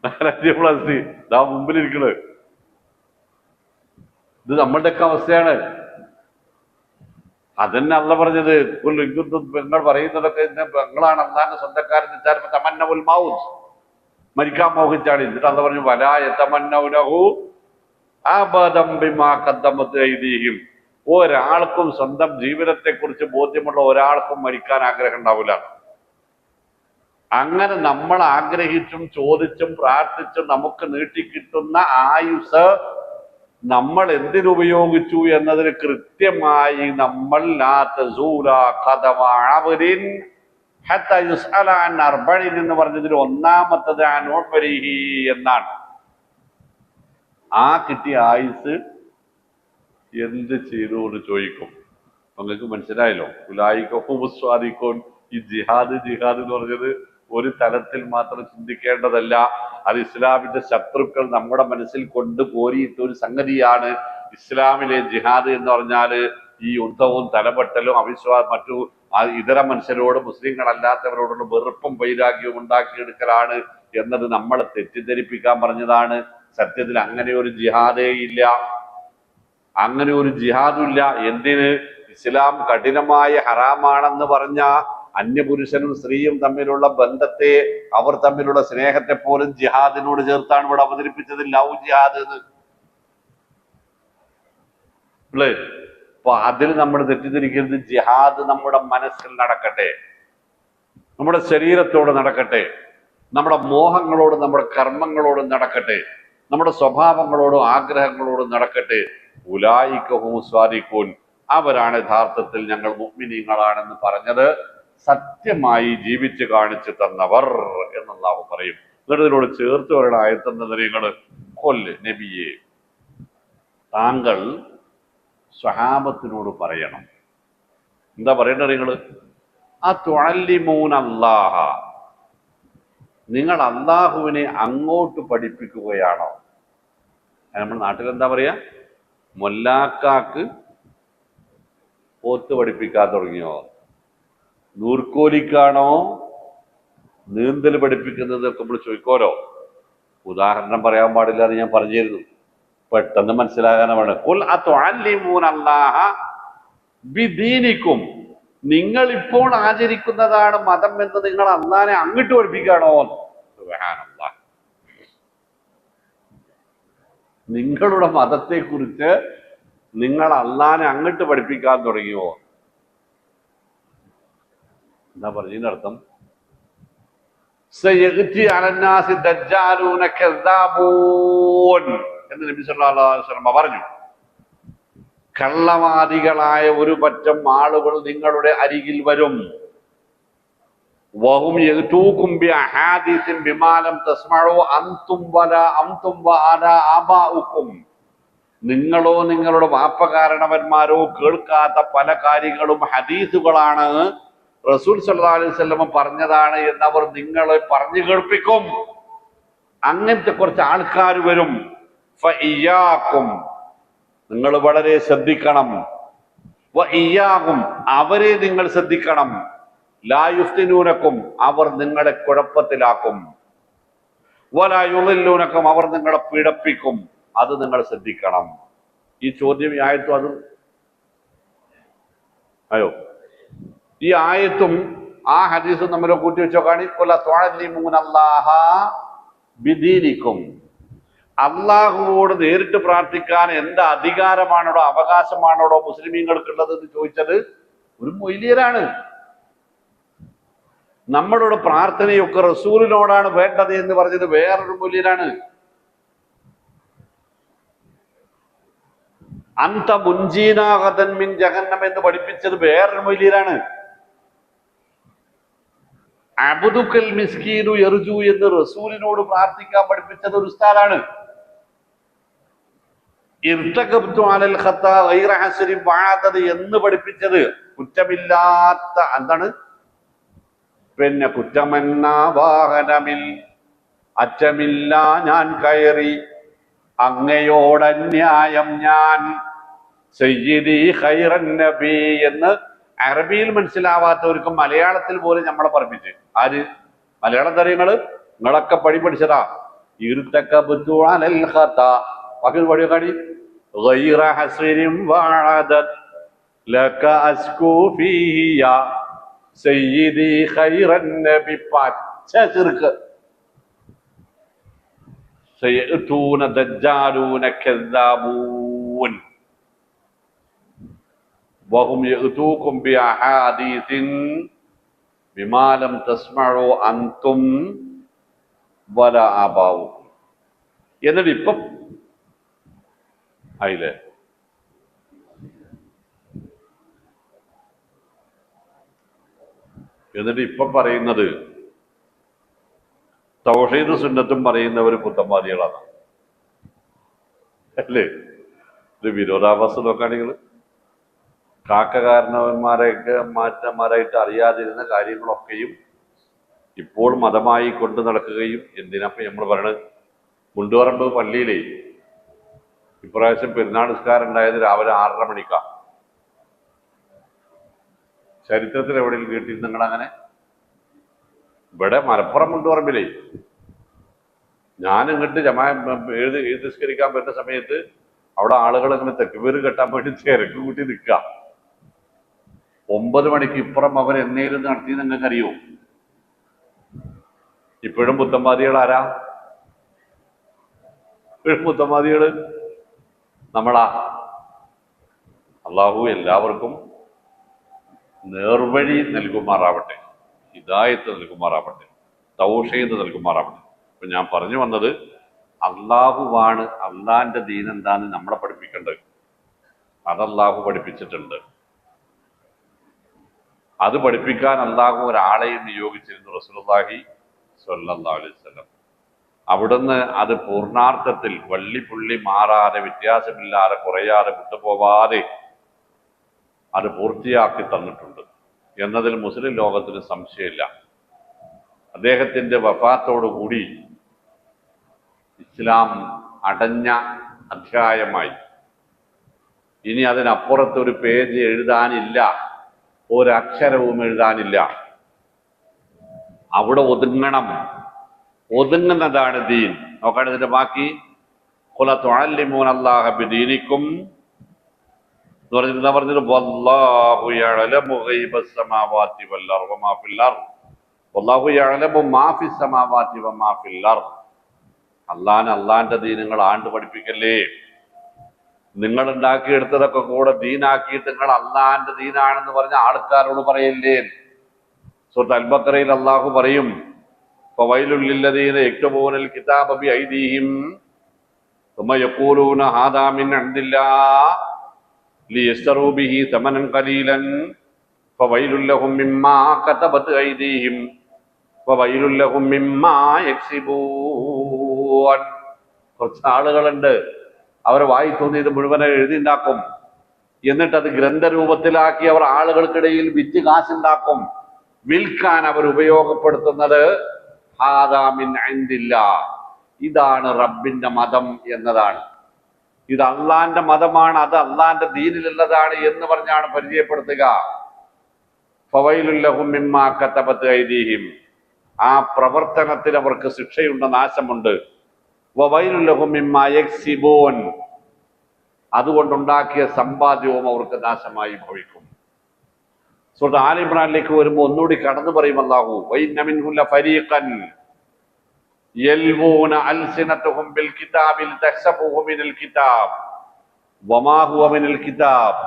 4 ആൻജിയോപ്ലാസ്റ്റി ദാ മുമ്പിലിരിക്കണത്. ഇത് നമ്മളുടെയൊക്കെ അവസ്ഥയാണ്. അതന്നെ അല്ല പറഞ്ഞത്, പെങ്ങൾ പറയുന്നതൊക്കെ പെങ്ങളാണ് അള്ളാന്റെ സ്വന്തക്കാരെന്ന് വെച്ചാൽ തമന്നവുൽ മൗത്ത്, മരിക്കാൻ മോഹിച്ചാണ്. എന്നിട്ട് അല്ല പറഞ്ഞു വലാ യതമന്നൗനഹു അബദം ബിമാ ഖദ്ദമത് ഐദീഹിം, ഒരാൾക്കും സ്വന്തം ജീവിതത്തെക്കുറിച്ച് ബോധ്യമുള്ള ഒരാൾക്കും മരിക്കാൻ ആഗ്രഹം ഉണ്ടാവില്ല. അങ്ങനെ നമ്മൾ ആഗ്രഹിച്ചും ചോദിച്ചും പ്രാർത്ഥിച്ചും നമുക്ക് നീട്ടിക്കിട്ടുന്ന ആയുസ് നമ്മൾ എന്തിനുപയോഗിച്ചു എന്നതിന് കൃത്യമായി നമ്മൾ എന്ന് പറഞ്ഞതിൽ ഒന്നാമത്തത് എന്നാണ്. ആ കിട്ടിയ ആയുസ് എന്ത് ചെയ്തു എന്ന് ചോദിക്കും. നിങ്ങൾക്ക് മനസ്സിലായല്ലോ. ഉലായിക്കോൻ ഈ ജിഹാദ് എന്ന് പറഞ്ഞത് ഒരു തലത്തിൽ മാത്രം ചിന്തിക്കേണ്ടതല്ല. അത് ഇസ്ലാമിന്റെ ശത്രുക്കൾ നമ്മുടെ മനസ്സിൽ കൊണ്ട് കോരിയിട്ട ഒരു സംഗതിയാണ്. ഇസ്ലാമിലെ ജിഹാദ് എന്ന് പറഞ്ഞാല് ഈ യുദ്ധവും തലപെട്ടലും മറ്റു ഇതര മനുഷ്യരോട് മുസ്ലിങ്ങളല്ലാത്തവരോടുള്ള വെറുപ്പും വൈരാഗ്യവും ഉണ്ടാക്കിയെടുക്കലാണ് എന്നത് നമ്മളെ തെറ്റിദ്ധരിപ്പിക്കാൻ പറഞ്ഞതാണ്. സത്യത്തിൽ അങ്ങനെ ഒരു ജിഹാദേ ഇല്ല, അങ്ങനെ ഒരു ജിഹാദും ഇല്ല. എന്തിന്? ഇസ്ലാം കഠിനമായ ഹറാമാണെന്ന് പറഞ്ഞ അന്യപുരുഷനും സ്ത്രീയും തമ്മിലുള്ള ബന്ധത്തെ, അവർ തമ്മിലുള്ള സ്നേഹത്തെ പോലും ജിഹാദിനോട് ചേർത്താണ് ഇവിടെ അവതരിപ്പിച്ചത്. ലവ് ജിഹാദ് എന്ന്. അപ്പൊ അതിൽ നമ്മൾ തെറ്റിദ്ധരിക്കരുത്. ജിഹാദ് നമ്മുടെ മനസ്സിൽ നടക്കട്ടെ, നമ്മുടെ ശരീരത്തോട് നടക്കട്ടെ, നമ്മുടെ മോഹങ്ങളോടും നമ്മുടെ കർമ്മങ്ങളോടും നടക്കട്ടെ, നമ്മുടെ സ്വഭാവങ്ങളോടും ആഗ്രഹങ്ങളോടും നടക്കട്ടെ. ഉലായിക്കഹും സ്വാദിഖൂൻ, അവരാണ് യഥാർത്ഥത്തിൽ ഞങ്ങൾ മുഅ്മിനീങ്ങളാണെന്ന് പറഞ്ഞത്, സത്യമായി ജീവിച്ച് കാണിച്ചു തന്നവർ എന്ന് അല്ലാഹു പറയും. എന്നിട്ട് ഇതിനോട് ചേർത്ത് വരണ ആയത്തെന്നത് നിങ്ങൾ കൊല്ല് നബിയെ, താങ്കൾ സ്വഹാബത്തിനോട് പറയണം. എന്താ പറയേണ്ടത്? നിങ്ങൾ അല്ലാഹ, നിങ്ങൾ അള്ളാഹുവിനെ അങ്ങോട്ട് പഠിപ്പിക്കുകയാണോ? നമ്മുടെ നാട്ടിൽ എന്താ പറയാ, മൊല്ലാക്കാക്ക് പോത്ത് പഠിപ്പിക്കാൻ തുടങ്ങിയോ? നൂർക്കോലിക്കാണോ നീന്തൽ പഠിപ്പിക്കുന്നത് ഒക്കെ നമ്മൾ ചോദിക്കോലോ. ഉദാഹരണം പറയാൻ പാടില്ല എന്ന് ഞാൻ പറഞ്ഞിരുന്നു, പെട്ടെന്ന് മനസ്സിലാകാനാണ്. ഖുൽ അതുഅല്ലിമൂന അല്ലാഹ ബിദീനിക്കും, നിങ്ങൾ ഇപ്പോൾ ആചരിക്കുന്നതാണ് മതം എന്ന് നിങ്ങൾ അള്ളാനെ അങ്ങോട്ട് പഠിപ്പിക്കുകയാണോ? സുബ്ഹാനല്ലാഹ്. നിങ്ങളുടെ മതത്തെ കുറിച്ച് നിങ്ങൾ അള്ളാനെ അങ്ങോട്ട് പഠിപ്പിക്കാൻ തുടങ്ങിയോ? എന്താ പറഞ്ഞതിന്റെ അർത്ഥം? എന്ന് നബി സല്ലല്ലാഹു അലൈഹി വസല്ലം പറഞ്ഞു. കള്ളവാദികളായ ഒരു പറ്റം ആളുകൾ നിങ്ങളുടെ അരികിൽ വരും. വഹും യഅതൂകും ബിഅഹാദീസിൻ ബിമാ ലം തസ്മഉ അൻതും വലാ ആബാഉകും, നിങ്ങളോ നിങ്ങളുടെ വാപ്പകാരണവന്മാരോ കേൾക്കാത്ത പല കാര്യങ്ങളും ഹദീസുകളാണ്, റസൂൽ സല്ലല്ലാഹു അലൈഹി വസല്ലം പറഞ്ഞതാണ് എന്നവർ നിങ്ങളെ പറഞ്ഞു കേൾപ്പിക്കും. അങ്ങനത്തെ കുറച്ച് ആൾക്കാർ വരും. ഫഇയ്യാകും, നിങ്ങൾ വളരെ ശ്രദ്ധിക്കണം. വഇയ്യാകും, അവരെ നിങ്ങൾ ശ്രദ്ധിക്കണം. ലാ യുഫ്തിനൂനക്കും, അവർ നിങ്ങളെ കുഴപ്പത്തിലാക്കും. വലാ യുളില്ലൂനക്കും, അവർ നിങ്ങളെ പിഴപ്പിക്കും. അത് നിങ്ങൾ ശ്രദ്ധിക്കണം. ഈ ചോദ്യം ഈ ആയത്തും അതും അയ്യോ ഈ ആയത്തും ആ ഹദീസും തമ്മിൽ കൂട്ടി വെച്ചോ കാണിക്കൊല്ലാഹ ബിദീനിക്കും. അള്ളാഹുവോട് നേരിട്ട് പ്രാർത്ഥിക്കാൻ എന്ത് അധികാരമാണോ അവകാശമാണോ മുസ്ലിമീങ്ങൾക്കുള്ളത് എന്ന് ചോദിച്ചത് ഒരു മൊയ്ലിയരാണ്. നമ്മളുടെ പ്രാർത്ഥനയൊക്കെ റസൂലിനോടാണ് വേണ്ടത് എന്ന് പറഞ്ഞത് വേറൊരു മൊയ്ലിയരാണ്. അന്ത മുൻജീനാഗതൻ മിൻ ജഹന്നം എന്ന് പഠിപ്പിച്ചത് വേറൊരു മൊയ്ലിയരാണ്. അബ്ദുക്കൽ മിസ്കീനു യർജു എന്ന് റസൂലിനോട് പ്രാർത്ഥിക്കാൻ പഠിപ്പിച്ചത് ഒരു ഉസ്താദാണ്. ഇർതകബ്തു അലൽ ഖത്താ ഗൈറ ഹസ്രി വഅദദ് എന്ന് പഠിപ്പിച്ചത് കുറ്റമില്ലാത്ത എന്താണ്, പിന്നെ കുറ്റമെന്ന വാഹനമിൽ അറ്റമില്ല ഞാൻ കയറി, അങ്ങയോടന്യായം ഞാൻ, സയ്യിദി ഖൈറൻ നബി എന്ന് അറബിയിൽ മനസ്സിലാവാത്തവർക്കും മലയാളത്തിൽ പോലും നമ്മളെ പഠിപ്പിച്ച്. ആര്? മലയാളം തരങ്ങള് നിങ്ങളൊക്കെ പഠിച്ചതാ. ഇർതകബ്തു അലൽ ഖത്താ ബാക്കി പടിയോ കാണി, ഗൈറ ഹസ്രിൻ വഅദദ് ലക അസ്കു ഫീഹിയ സയ്യിദി ഖൈറൻ നബി. പച്ച ചിർക്ക്. സയഅതൂന ദജ്ജാലൂന കദ്ദാബൂൻ. വഹും യഅ്തൂകും ബിഅഹാദീസിൻ ബിമാ ലം തസ്മഉ അൻതും വല ആബാഉക്കും. എന്നിട്ട് ഇപ്പം ആയില്ലേ? എന്നിട്ട് ഇപ്പം പറയുന്നത് തൗഹീദ് സുന്നത്തും പറയുന്നവർ പുത്തൻവാദികളാണ് അല്ലേ? ഇത് വിരോധാഭാസം നോക്കുകയാണെങ്കിൽ കാരണവന്മാരെയൊക്കെ മാറ്റന്മാരായിട്ട് അറിയാതിരുന്ന കാര്യങ്ങളൊക്കെയും ഇപ്പോൾ മതമായി കൊണ്ടു നടക്കുകയും, എന്തിനപ്പം നമ്മൾ പറയണത്, മുണ്ടുപറമ്പ് പള്ളിയിലേ ഇപ്രാവശ്യം പെരുന്നാൾ നിസ്കാരം ഉണ്ടായത് രാവിലെ 6:30 മണിക്കാണ്. ചരിത്രത്തിൽ എവിടെയെങ്കിലും കേട്ടിരുന്നു നിങ്ങളങ്ങനെ? ഇവിടെ മലപ്പുറം മുണ്ടുപറമ്പിലേ ഞാൻ ഇങ്ങോട്ട് എഴുതി നിസ്കരിക്കാൻ പറ്റുന്ന സമയത്ത് അവിടെ ആളുകൾ ഇങ്ങനെ തെക്കുപേർ കെട്ടാൻ വേണ്ടി തിരക്ക് കൂട്ടി നിൽക്കുക. 9 മണിക്ക് ഇപ്പുറം അവർ എന്നേലും നടത്തി നിങ്ങൾക്ക് അറിയോ? ഇപ്പോഴും പുത്തൻവാദികൾ ആരാ? ഇപ്പോഴും പുത്തൻവാദികള് നമ്മളാ. അള്ളാഹു എല്ലാവർക്കും നേർവഴി നൽകുമാറാവട്ടെ, ഹിദായത്ത് നൽകുമാറാവട്ടെ, തൗഹീദ് നൽകുമാറാവട്ടെ. അപ്പൊ ഞാൻ പറഞ്ഞു വന്നത്, അള്ളാഹുവാണ് അള്ളാന്റെ ദീൻ എന്താന്ന് നമ്മളെ പഠിപ്പിക്കേണ്ടത്. അത് അള്ളാഹു പഠിപ്പിച്ചിട്ടുണ്ട്. അത് പഠിപ്പിക്കാൻ അള്ളാഹു ഒരാളെയും നിയോഗിച്ചിരുന്നു, റസൂലുള്ളാഹി സ്വല്ലല്ലാഹു അലൈഹി വസല്ലം. അവിടുന്ന് അത് പൂർണാർത്ഥത്തിൽ വള്ളിപ്പുള്ളി മാറാതെ, വ്യത്യാസമില്ലാതെ, കുറയാതെ, വിട്ടുപോവാതെ അത് പൂർത്തിയാക്കി തന്നിട്ടുണ്ട് എന്നതിൽ മുസ്ലിം ലോകത്തിന് സംശയമില്ല. അദ്ദേഹത്തിന്റെ വഫാത്തോടുകൂടി ഇസ്ലാം അടഞ്ഞ അധ്യായമായി. ഇനി അതിനപ്പുറത്തൊരു പേജ് എഴുതാനില്ല, ഒരക്ഷരവും എഴുതാനില്ല. അവിടെ ഒതുങ്ങുന്നതാണ് ദീൻ. നോക്കാണ് ഇതിന്റെ ബാക്കി. ഖുല തുഅല്ലിമൂനല്ലാഹ ബിദീനിക്കും എന്ന് പറഞ്ഞത് വല്ലാഹു യഅലമു ഗൈബസ് സമാവാതി വൽ അർദ് വമാ ഫിൽ അർദ് വല്ലാഹു യഅലമു മാ ഫിസ് സമാവാതി വമാ ഫിൽ അർദ്. അള്ളാന്റെ ദീൻ നിങ്ങൾ ആണ്ട് പഠിപ്പിക്കല്ലേ. നിങ്ങൾ ഉണ്ടാക്കിയെടുത്തതൊക്കെ കൂടെ ദീനാക്കിയിട്ട് നിങ്ങൾ അള്ളാന്റെ ദീനാണെന്ന് പറഞ്ഞ ആൾക്കാരോട് പറയല്ലേ. സൂറത്ത് അൽ-ബഖറയിൽ അള്ളാഹു പറയും, ഫവൈലുൽ ലില്ലദീന യക്തുബൂനൽ കിതാബ ബിഐദീഹിം ثم يقولون هذا من عند الله ليشتروا به ثمنا قليلا فويل لهم مما كتبت أيديهم وويل لهم مما يكسبون. കുറച്ച് ആളുകളുണ്ട്, അവർ വായി തോന്നിയത് മുഴുവൻ എഴുതിണ്ടാക്കും. എന്നിട്ട് അത് ഗ്രന്ഥരൂപത്തിലാക്കി അവർ ആളുകൾക്കിടയിൽ വിറ്റ് കാശുണ്ടാക്കും. വിൽക്കാൻ അവർ ഉപയോഗപ്പെടുത്തുന്നത് ഹാദാ മിൻ ഇൻദില്ലാഹ്, ഇതാണ് റബ്ബിന്റെ മതം എന്നതാണ്. ഇത് അള്ളാന്റെ മതമാണ്, അത് അള്ളാന്റെ ദീനിലുള്ളതാണ് എന്ന് പറഞ്ഞാണ് പരിചയപ്പെടുത്തുക. ഫവൈലുൽ ലഹും മിമ്മാ കതബത് ഐദീഹിം, ആ പ്രവർത്തനത്തിൽ അവർക്ക് ശിക്ഷയുണ്ട്, നാശമുണ്ട്. വവൈലുൽ ലഹും മിമ്മാ യക്സിബൂൻ, അതുകൊണ്ടുണ്ടാക്കിയ സമ്പാദ്യവും അവർക്ക് നാശമായി ഭവിക്കും. സൂറത്ത് ആൽ ഇംറാനിലേക്ക് വരുമ്പോൾ ഒന്നുകൂടി കടന്നു പറയും അല്ലാഹു, വഇന്ന മിൻഹും ലഫരീഖൻ യൽവൂന അൽസിനതുഹും ബിൽ കിതാബി ലിതഹ്സബൂഹു മിനൽ കിതാബ് വമാ ഹുവ മിനൽ കിതാബ്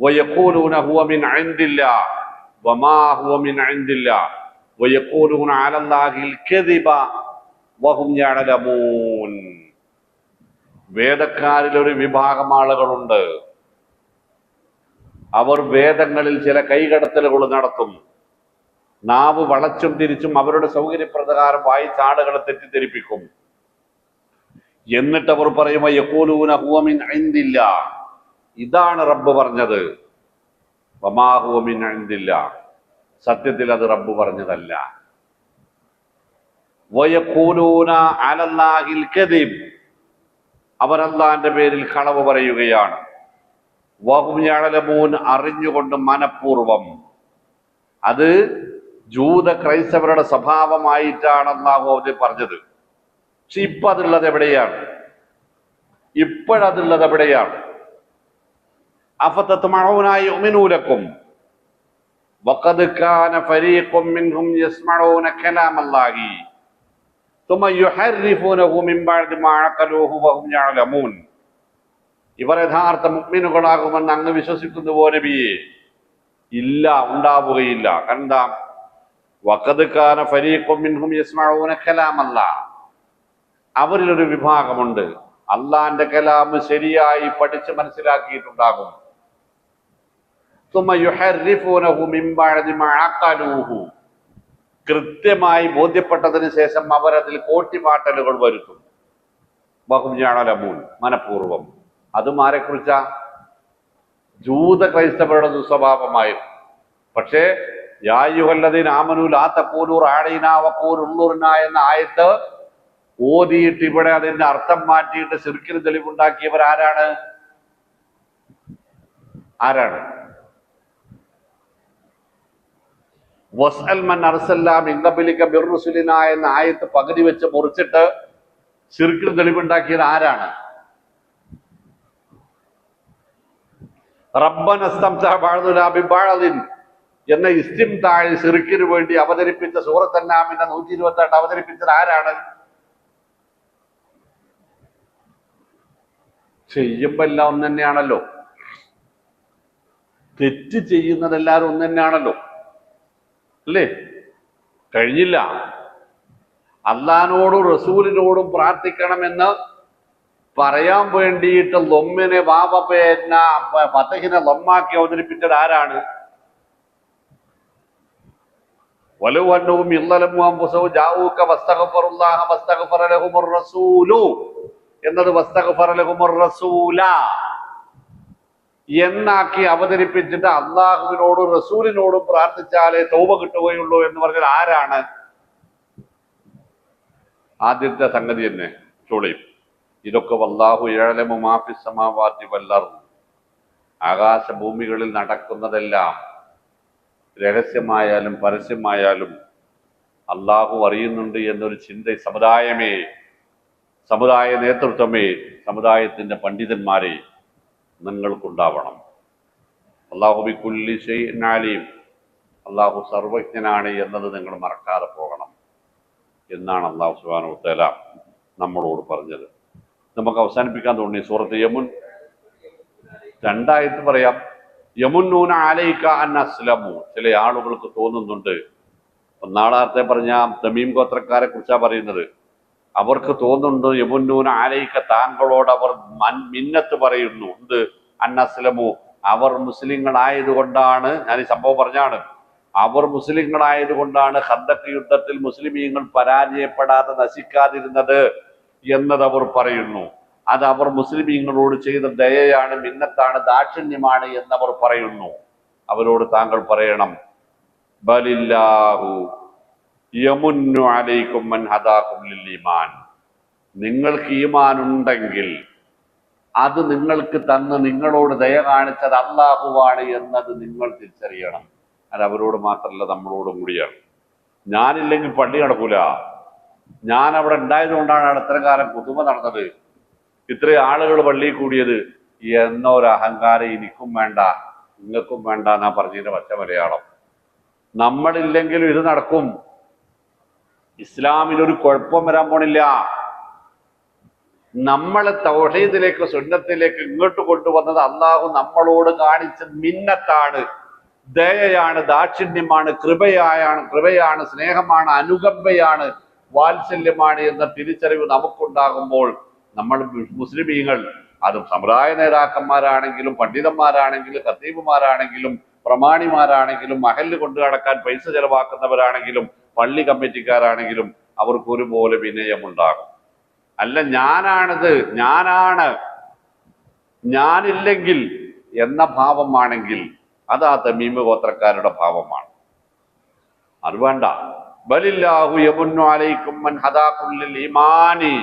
വയഖൂലൂന ഹുവ മിൻ ഇൻദില്ലാഹ് വമാ ഹുവ മിൻ ഇൻദില്ലാഹ് വയഖൂലൂന അലല്ലാഹിൽ കദിബ വഹും യഅലമൂൻ. വേദക്കാരിൽ ഒരു വിഭാഗം ആളുകളുണ്ട്, അവർ വേദങ്ങളിൽ ചില കൈകടത്തലുകൾ നടത്തും. നാവ് വളച്ചും തിരിച്ചും അവരുടെ സൗകര്യപ്രകാരം വായിച്ച ആളുകളെ തെറ്റിദ്ധരിപ്പിക്കും. എന്നിട്ട് അവർ പറയുമ്പോൾ യഖൂലൂന ഹുവ മിൻ ഇൻദില്ലാഹ്, ഇതാണ് റബ്ബ് പറഞ്ഞത്. വമാ ഹുവ മിൻ ഇൻദില്ലാഹ്, സത്യത്തിൽ അത് റബ്ബ് പറഞ്ഞതല്ല. വയഖൂലൂന അലല്ലാഹിൽ കദിബ്, അവർ അല്ലാഹുവിന്റെ പേരിൽ കളവ് പറയുകയാണ്. വഹും യഅലമൂൻ, അറിഞ്ഞുകൊണ്ട് മനഃപൂർവം. അത് ജൂത ക്രൈസ്തവരുടെ സ്വഭാവമായിട്ടാണ് അല്ലാഹു അത് പറഞ്ഞത്. പക്ഷെ ഇപ്പൊ അതുള്ളത് എവിടെയാണ്? ഇപ്പോഴതുള്ളത് എവിടെയാണ്? അഫതത്മഊന യുഅ്മിനൂ ലക്കും വഖദ് കാന ഫരീഖും മിൻഹും യസ്മഊന കലാമല്ലാഹി ثم يحرفونه من بعد ما عقلوه وهم يعلمون. ഇവർ യഥാർത്ഥ മുഅ്മിനുകളാകുമെന്ന് അങ്ങ് വിശ്വസിക്കുന്നുവോ നബിയെ? ഇല്ല, ഉണ്ടാവുകയില്ല. എന്താ? വഖദ് കാന ഫരീഖും മിൻഹും യസ്മഊന കലാമല്ലാഹ്, അവരിലൊരു വിഭാഗമുണ്ട് അള്ളാന്റെ കലാം ശരിയായി പഠിച്ച് മനസ്സിലാക്കിയിട്ടുണ്ടാകും. കൃത്യമായി ബോധ്യപ്പെട്ടതിന് ശേഷം അവരതിൽ കോട്ടിമാട്ടലുകൾ വരുത്തും. ബഹുജാണലമൂൻ, മനഃപൂർവം. അതും ആരെക്കുറിച്ചാ? ജൂത ക്രൈസ്തവരുടെ ദുസ്വഭാവമായിരുന്നു. പക്ഷേ യാ അയ്യുഹല്ലദീന ആമനൂ ലാ തഖൂലൂ റാഈനാ വഖൂലൂ ഉൻളുർനാ എന്ന ആയത്ത് ഓതിയിട്ട് ഇവിടെ അതിന്റെ അർത്ഥം മാറ്റിയിട്ട് ശിർക്കിന് തെളിവുണ്ടാക്കിയവർ ആരാണ്? വസ്അൽ മൻ അർസൽനാ മിൻ ഖബ്ലിക ബിർറുസുലിനാ എന്ന ആയത്ത് പകുതി വെച്ച് മുറിച്ചിട്ട് ശിർക്കിന് തെളിവുണ്ടാക്കിയത് ആരാണ്? റബ്ബന ഇസ്തംതഅ ബഅദുനാ ബിബഅദിൻ എന്ന ഇസ്തിംതാഴ് ശിർക്കിന് വേണ്ടി അവതരിപ്പിച്ച സൂറത്ത് അൻആമിന്റെ 128 അവതരിപ്പിച്ചത് ആരാണ്? ചെയ്യുമ്പോ എല്ലാം ഒന്ന് തന്നെയാണല്ലോ. തെറ്റ് ചെയ്യുന്നതെല്ലാവരും ഒന്ന് തന്നെയാണല്ലോ, അല്ലേ? കഴിഞ്ഞില്ല. അള്ളാഹിനോടും റസൂലിനോടും പ്രാർത്ഥിക്കണമെന്ന് പറയാൻ വേണ്ടിയിട്ട് ലൊമ്മിനെ വാവപ്പേന ഫതഹിനെ ലൊമ്മാക്കി അവതരിപ്പിച്ചത് ആരാണ്? വലൗ അന്നഹും യളലമു അൻഫുസഹും ജാഊക വസ്തഗ്ഫറുല്ലാഹ വസ്തഗ്ഫറ ലഹുമുർ റസൂലു എന്നത് വസ്തഗ്ഫറ ലഹുമുർ റസൂല എന്നാക്കി അവതരിപ്പിച്ചിട്ട് അള്ളാഹുവിനോടും റസൂലിനോടും പ്രാർത്ഥിച്ചാലേ തൗബ കിട്ടുകയുള്ളൂ എന്ന് പറഞ്ഞത് ആരാണ്? ആദ്യത്തെ സംഗതി തന്നെ ചുളിയും. ഇതൊക്കെ വല്ലാഹു യഅലമു മാ ഫിസ് സമാവാതി വൽ അർദ്, ആകാശഭൂമികളിൽ നടക്കുന്നതെല്ലാം രഹസ്യമായാലും പരസ്യമായാലും അള്ളാഹു അറിയുന്നുണ്ട് എന്നൊരു ചിന്ത സമുദായ നേതൃത്വമേ, സമുദായത്തിന്റെ പണ്ഡിതന്മാരെ നിങ്ങൾക്കുണ്ടാവണം. അള്ളാഹു ബികുല്ലി ശൈഇൻ അലീം, അള്ളാഹു സർവജ്ഞനാണ് എന്നത് നിങ്ങൾ മറക്കാതെ പോകണം എന്നാണ് അള്ളാഹു സുബ്ഹാനഹു വ തആല നമ്മളോട് പറഞ്ഞത്. നമുക്ക് അവസാനിപ്പിക്കാൻ തോന്നി സൂറത്ത് യമുൻ 2 പറയാം. യമുന്നൂന അലൈക അൻ അസ്ലമു, ചില ആളുകൾക്ക് തോന്നുന്നുണ്ട്. നാളത്തെ പറഞ്ഞ തമീം ഗോത്രക്കാരെ കുറിച്ചാണ് പറയുന്നത്. അവർക്ക് തോന്നുന്നുണ്ട് യമുന്നൂന അലൈക, താങ്കളോട് അവർ മിന്നത്ത് പറയുന്നു. എന്ത്? അൻ അസ്ലമു, അവർ മുസ്ലിങ്ങളായതുകൊണ്ടാണ്. ഞാൻ ഈ സംഭവം പറഞ്ഞാണ്. അവർ മുസ്ലിങ്ങളായതുകൊണ്ടാണ് ഖന്ദഖ് യുദ്ധത്തിൽ മുസ്ലിമീങ്ങൾ പരാജയപ്പെടാതെ നശിക്കാതിരുന്നത് എന്നത് അവർ പറയുന്നു. അത് അവർ മുസ്ലിമീങ്ങളോട് ചെയ്ത ദയയാണ്, മിന്നത്താണ്, ദാക്ഷിണ്യമാണ് എന്നവർ പറയുന്നു. അവരോട് താങ്കൾ പറയണം, ബലില്ലാഹു യമുന്നു അലൈക്കും മൻ ഹദാകും ലിൽ ഈമാൻ, നിങ്ങൾക്ക് ഈമാൻ ഉണ്ടെങ്കിൽ അത് നിങ്ങൾക്ക് തന്ന് നിങ്ങളോട് ദയ കാണിച്ചത് അള്ളാഹുവാണ് എന്നത് നിങ്ങൾ തിരിച്ചറിയണം. അത് അവരോട് മാത്രമല്ല, നമ്മളോടും കൂടിയാണ്. ഞാനില്ലെങ്കിൽ പള്ളി നടക്കൂല. ഞാൻ അവിടെ ഉണ്ടായതുകൊണ്ടാണ് ഇത്ര കാലം കുതുമ നടന്നത്, ഇത്രയും ആളുകൾ പള്ളിയിൽ കൂടിയത് എന്നൊരു അഹങ്കാരം എനിക്കും വേണ്ട നിങ്ങൾക്കും വേണ്ട എന്നാ പറഞ്ഞതിന്റെ പച്ച മലയാളം. നമ്മളില്ലെങ്കിലും ഇത് നടക്കും. ഇസ്ലാമിലൊരു കുഴപ്പം വരാൻ പോണില്ല. നമ്മളെ തൗഹീദിലേക്ക് സുന്നത്തിലേക്ക് ഇങ്ങോട്ട് കൊണ്ടുവന്നത് അള്ളാഹു നമ്മളോട് കാണിച്ച മിന്നത്താണ്, ദയയാണ്, ദാക്ഷിണ്യമാണ്, കൃപയാണ്, സ്നേഹമാണ്, അനുകമ്പയാണ്, വാത്സല്യമാണ് എന്ന തിരിച്ചറിവ് നമുക്കുണ്ടാകുമ്പോൾ നമ്മൾ മുസ്ലിമീങ്ങൾ, അതും സമുദായ നേതാക്കന്മാരാണെങ്കിലും പണ്ഡിതന്മാരാണെങ്കിലും ഖത്തീബുമാരാണെങ്കിലും പ്രമാണിമാരാണെങ്കിലും മഹല്ല് കൊണ്ടു നടക്കാൻ പൈസ ചെലവാക്കുന്നവരാണെങ്കിലും പള്ളി കമ്മിറ്റിക്കാരാണെങ്കിലും അവർക്ക് ഒരുപോലെ വിനയമുണ്ടാകും. അല്ല ഞാനാണിത്, ഞാനില്ലെങ്കിൽ എന്ന ഭാവമാണെങ്കിൽ അത് ആ തമീമ ഗോത്രക്കാരുടെ ഭാവമാണ്. അത് വേണ്ട. ബലില്ലാഹു യമുന്നു അലൈക്കും മൻ ഹദാകും ലിൽ ഈമാനി,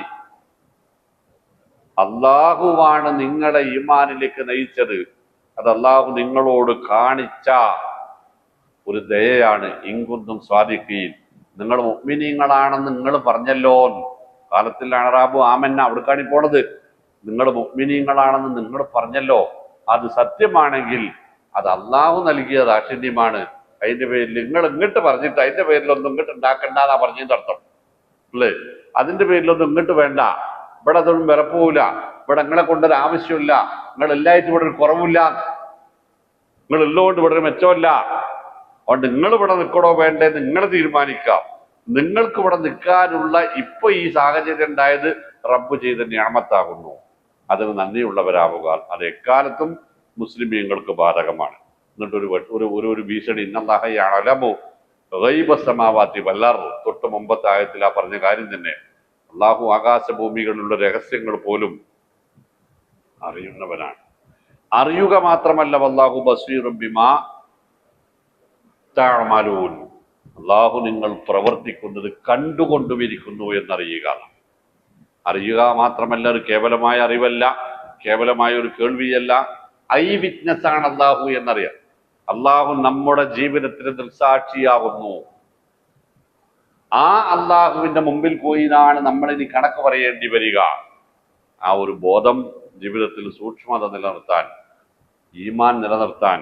അള്ളാഹുവാണ് നിങ്ങളെ ഈമാനിലേക്ക് നയിച്ചത്. അത് അള്ളാഹു നിങ്ങളോട് കാണിച്ച ഒരു ദയയാണ്. ഇൻകുന്തും സ്വാദിഖീൻ, നിങ്ങൾ മുഅ്മിനീങ്ങളാണെന്ന് നിങ്ങൾ പറഞ്ഞല്ലോ. കാലത്തിൽ അണറാബു ആമന്ന അവിടേക്കാണ് പോണത്. നിങ്ങൾ മുഅ്മിനീങ്ങളാണെന്ന് നിങ്ങൾ പറഞ്ഞല്ലോ. അത് സത്യമാണെങ്കിൽ അത് അള്ളാഹു നൽകിയ ദാക്ഷിണ്യമാണ്. അതിന്റെ പേരിൽ നിങ്ങൾ ഇങ്ങോട്ട് പറഞ്ഞിട്ട് അതിന്റെ പേരിലൊന്നും ഇങ്ങോട്ട് ഉണ്ടാക്കണ്ടെന്നാ പറഞ്ഞതിന്റെ അർത്ഥം അല്ലേ? അതിന്റെ പേരിലൊന്നും ഇങ്ങോട്ട് വേണ്ട. ഇവിടെ അതൊന്നും വിറപ്പോവില്ല, ഇവിടെ നിങ്ങളെ കൊണ്ടൊരു ആവശ്യമില്ല, നിങ്ങൾ എല്ലായിട്ടും ഇവിടെ ഒരു കുറവില്ല, നിങ്ങൾ ഉള്ളതുകൊണ്ട് ഇവിടെ ഒരു മെച്ചമല്ല. അതുകൊണ്ട് നിങ്ങൾ ഇവിടെ നിൽക്കണോ വേണ്ടേ നിങ്ങൾ തീരുമാനിക്കാം. നിങ്ങൾക്ക് ഇവിടെ നിൽക്കാനുള്ള ഇപ്പൊ ഈ സാഹചര്യം ഉണ്ടായത് റബ്ബ് ചെയ്ത നിഅമത്താകുന്നു. അതിന് നന്ദിയുള്ളവരാവുക. അത് എക്കാലത്തും മുസ്ലിമീങ്ങൾക്ക് ബാധകമാണ്. എന്നിട്ട് ഒരു ഭീഷണി, ഇന്നല്ലാഹ യഅലമു ഗൈബ സമാവാതി വൽ അർദ്, തൊട്ട് മുമ്പത്തെ ആയത്തിൽ ആ പറഞ്ഞ കാര്യം തന്നെ. അള്ളാഹു ആകാശഭൂമികളിലുള്ള രഹസ്യങ്ങൾ പോലും അറിയുന്നവനാണ്. അറിയുക മാത്രമല്ല, വല്ലാഹു ബസീറും ബിമാ തഅമലൂൻ, അള്ളാഹു നിങ്ങൾ പ്രവർത്തിക്കുന്നത് കണ്ടുകൊണ്ടുമിരിക്കുന്നു എന്നറിയുക. അറിയുക മാത്രമല്ല, ഒരു കേവലമായ അറിവല്ല, കേവലമായ ഒരു കേൾവിയല്ല, ഐ വിറ്റ്നസ് ആണ് അള്ളാഹു എന്നറിയാം. അള്ളാഹു നമ്മുടെ ജീവിതത്തിന് ദൃക്സാക്ഷിയാവുന്നു. ആ അള്ളാഹുവിന്റെ മുമ്പിൽ പോയിനാണ് നമ്മളിനി കണക്ക് പറയേണ്ടി വരിക. ആ ഒരു ബോധം ജീവിതത്തിൽ സൂക്ഷ്മത നിലനിർത്താൻ, ഈമാൻ നിലനിർത്താൻ,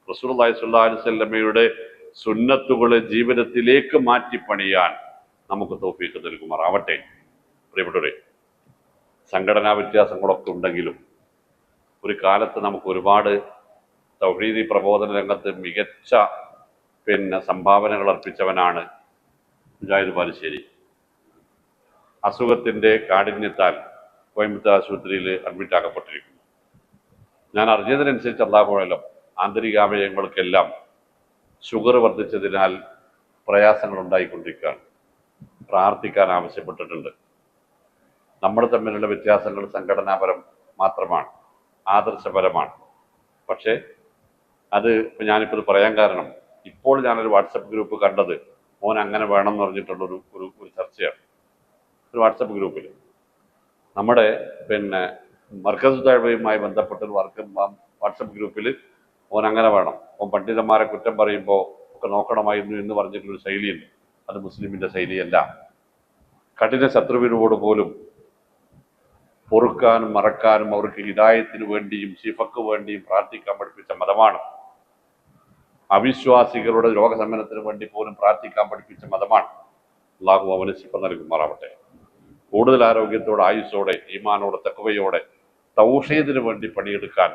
റസൂലുള്ളാഹി സ്വല്ലല്ലാഹു അലൈഹി വസല്ലമയുടെ സുന്നത്തുകളെ ജീവിതത്തിലേക്ക് മാറ്റിപ്പണിയാൻ നമുക്ക് തൗഫീഖ് നൽകുമാറാവട്ടെ. പ്രിയപ്പെട്ടവരെ, സംഘടനാ വ്യത്യാസങ്ങളൊക്കെ ഉണ്ടെങ്കിലും ഒരു കാലത്ത് നമുക്ക് ഒരുപാട് തൗഹീദി പ്രബോധന രംഗത്ത് മികച്ച സംഭാവനകൾ അർപ്പിച്ചവനാണ് മുജാഹിദ് ബാലുശ്ശേരി. അസുഖത്തിൻ്റെ കാഠിന്യത്താൽ കോയമ്പത്തൂർ ആശുപത്രിയിൽ അഡ്മിറ്റ് ആക്കപ്പെട്ടിരിക്കുന്നു. ഞാൻ അറിഞ്ഞതിനനുസരിച്ച് അല്ലാഹുവഅലം ആന്തരികാവയവങ്ങൾക്കെല്ലാം ഷുഗർ വർദ്ധിച്ചതിനാൽ പ്രയാസങ്ങൾ ഉണ്ടായിക്കൊണ്ടിരിക്കുകയാണ്. പ്രാർത്ഥിക്കാൻ ആവശ്യപ്പെട്ടിട്ടുണ്ട്. നമ്മൾ തമ്മിലുള്ള വ്യത്യാസങ്ങൾ സംഘടനാപരം മാത്രമാണ്, ആദർശപരമാണ്. പക്ഷേ അത് ഞാനിപ്പോൾ പറയാൻ കാരണം, ഇപ്പോൾ ഞാനൊരു വാട്സപ്പ് ഗ്രൂപ്പ് കണ്ടത്, മോൻ അങ്ങനെ വേണം എന്ന് പറഞ്ഞിട്ടുള്ള ഒരു ചർച്ചയാണ്. ഒരു വാട്സപ്പ് ഗ്രൂപ്പിൽ നമ്മുടെ മർക്കസ് ദഅവയുമായി ബന്ധപ്പെട്ട ഒരു വാട്സപ്പ് ഗ്രൂപ്പിൽ മോൻ അങ്ങനെ വേണം, ഓൻ പണ്ഡിതന്മാരെ കുറ്റം പറയുമ്പോൾ ഒക്കെ നോക്കണമായിരുന്നു എന്ന് പറഞ്ഞിട്ടുള്ളൊരു ശൈലിയുണ്ട്. അത് മുസ്ലിമിൻ്റെ ശൈലിയല്ല. കഠിന ശത്രുവിനോട് പോലും പൊറുക്കാനും മറക്കാനും അവർക്ക് ഹിദായത്തിന് വേണ്ടിയും ശിഫക്ക് വേണ്ടിയും പ്രാർത്ഥിക്കാൻ പഠിപ്പിച്ച മതമാണ്. അവിശ്വാസികളുടെ രോഗശമനത്തിന് വേണ്ടി പോലും പ്രാർത്ഥിക്കാൻ പഠിപ്പിച്ച മതമാണ്. അള്ളാഹു അവന് ശിഫ നൽകുമാറാവട്ടെ. കൂടുതൽ ആരോഗ്യത്തോടെ, ആയുസ്സോടെ, ഈമാനോടെ, തഖ്വയോടെ തൗഹീദിന് വേണ്ടി പണിയെടുക്കാൻ,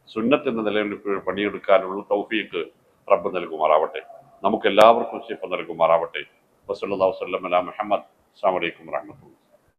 സുന്നത്തിന്റെ നിലയിൽ പണിയെടുക്കാനുള്ള തൗഫീഖ് റബ്ബ് നൽകുമാറാവട്ടെ. നമുക്ക് എല്ലാവർക്കും ശിഫ നൽകുമാറാവട്ടെ. വസല്ലല്ലാഹു അലൈഹി വസല്ലം. മുഹമ്മദ്. അസ്സലാമു അലൈക്കും വറഹ്മത്തുള്ളാഹി.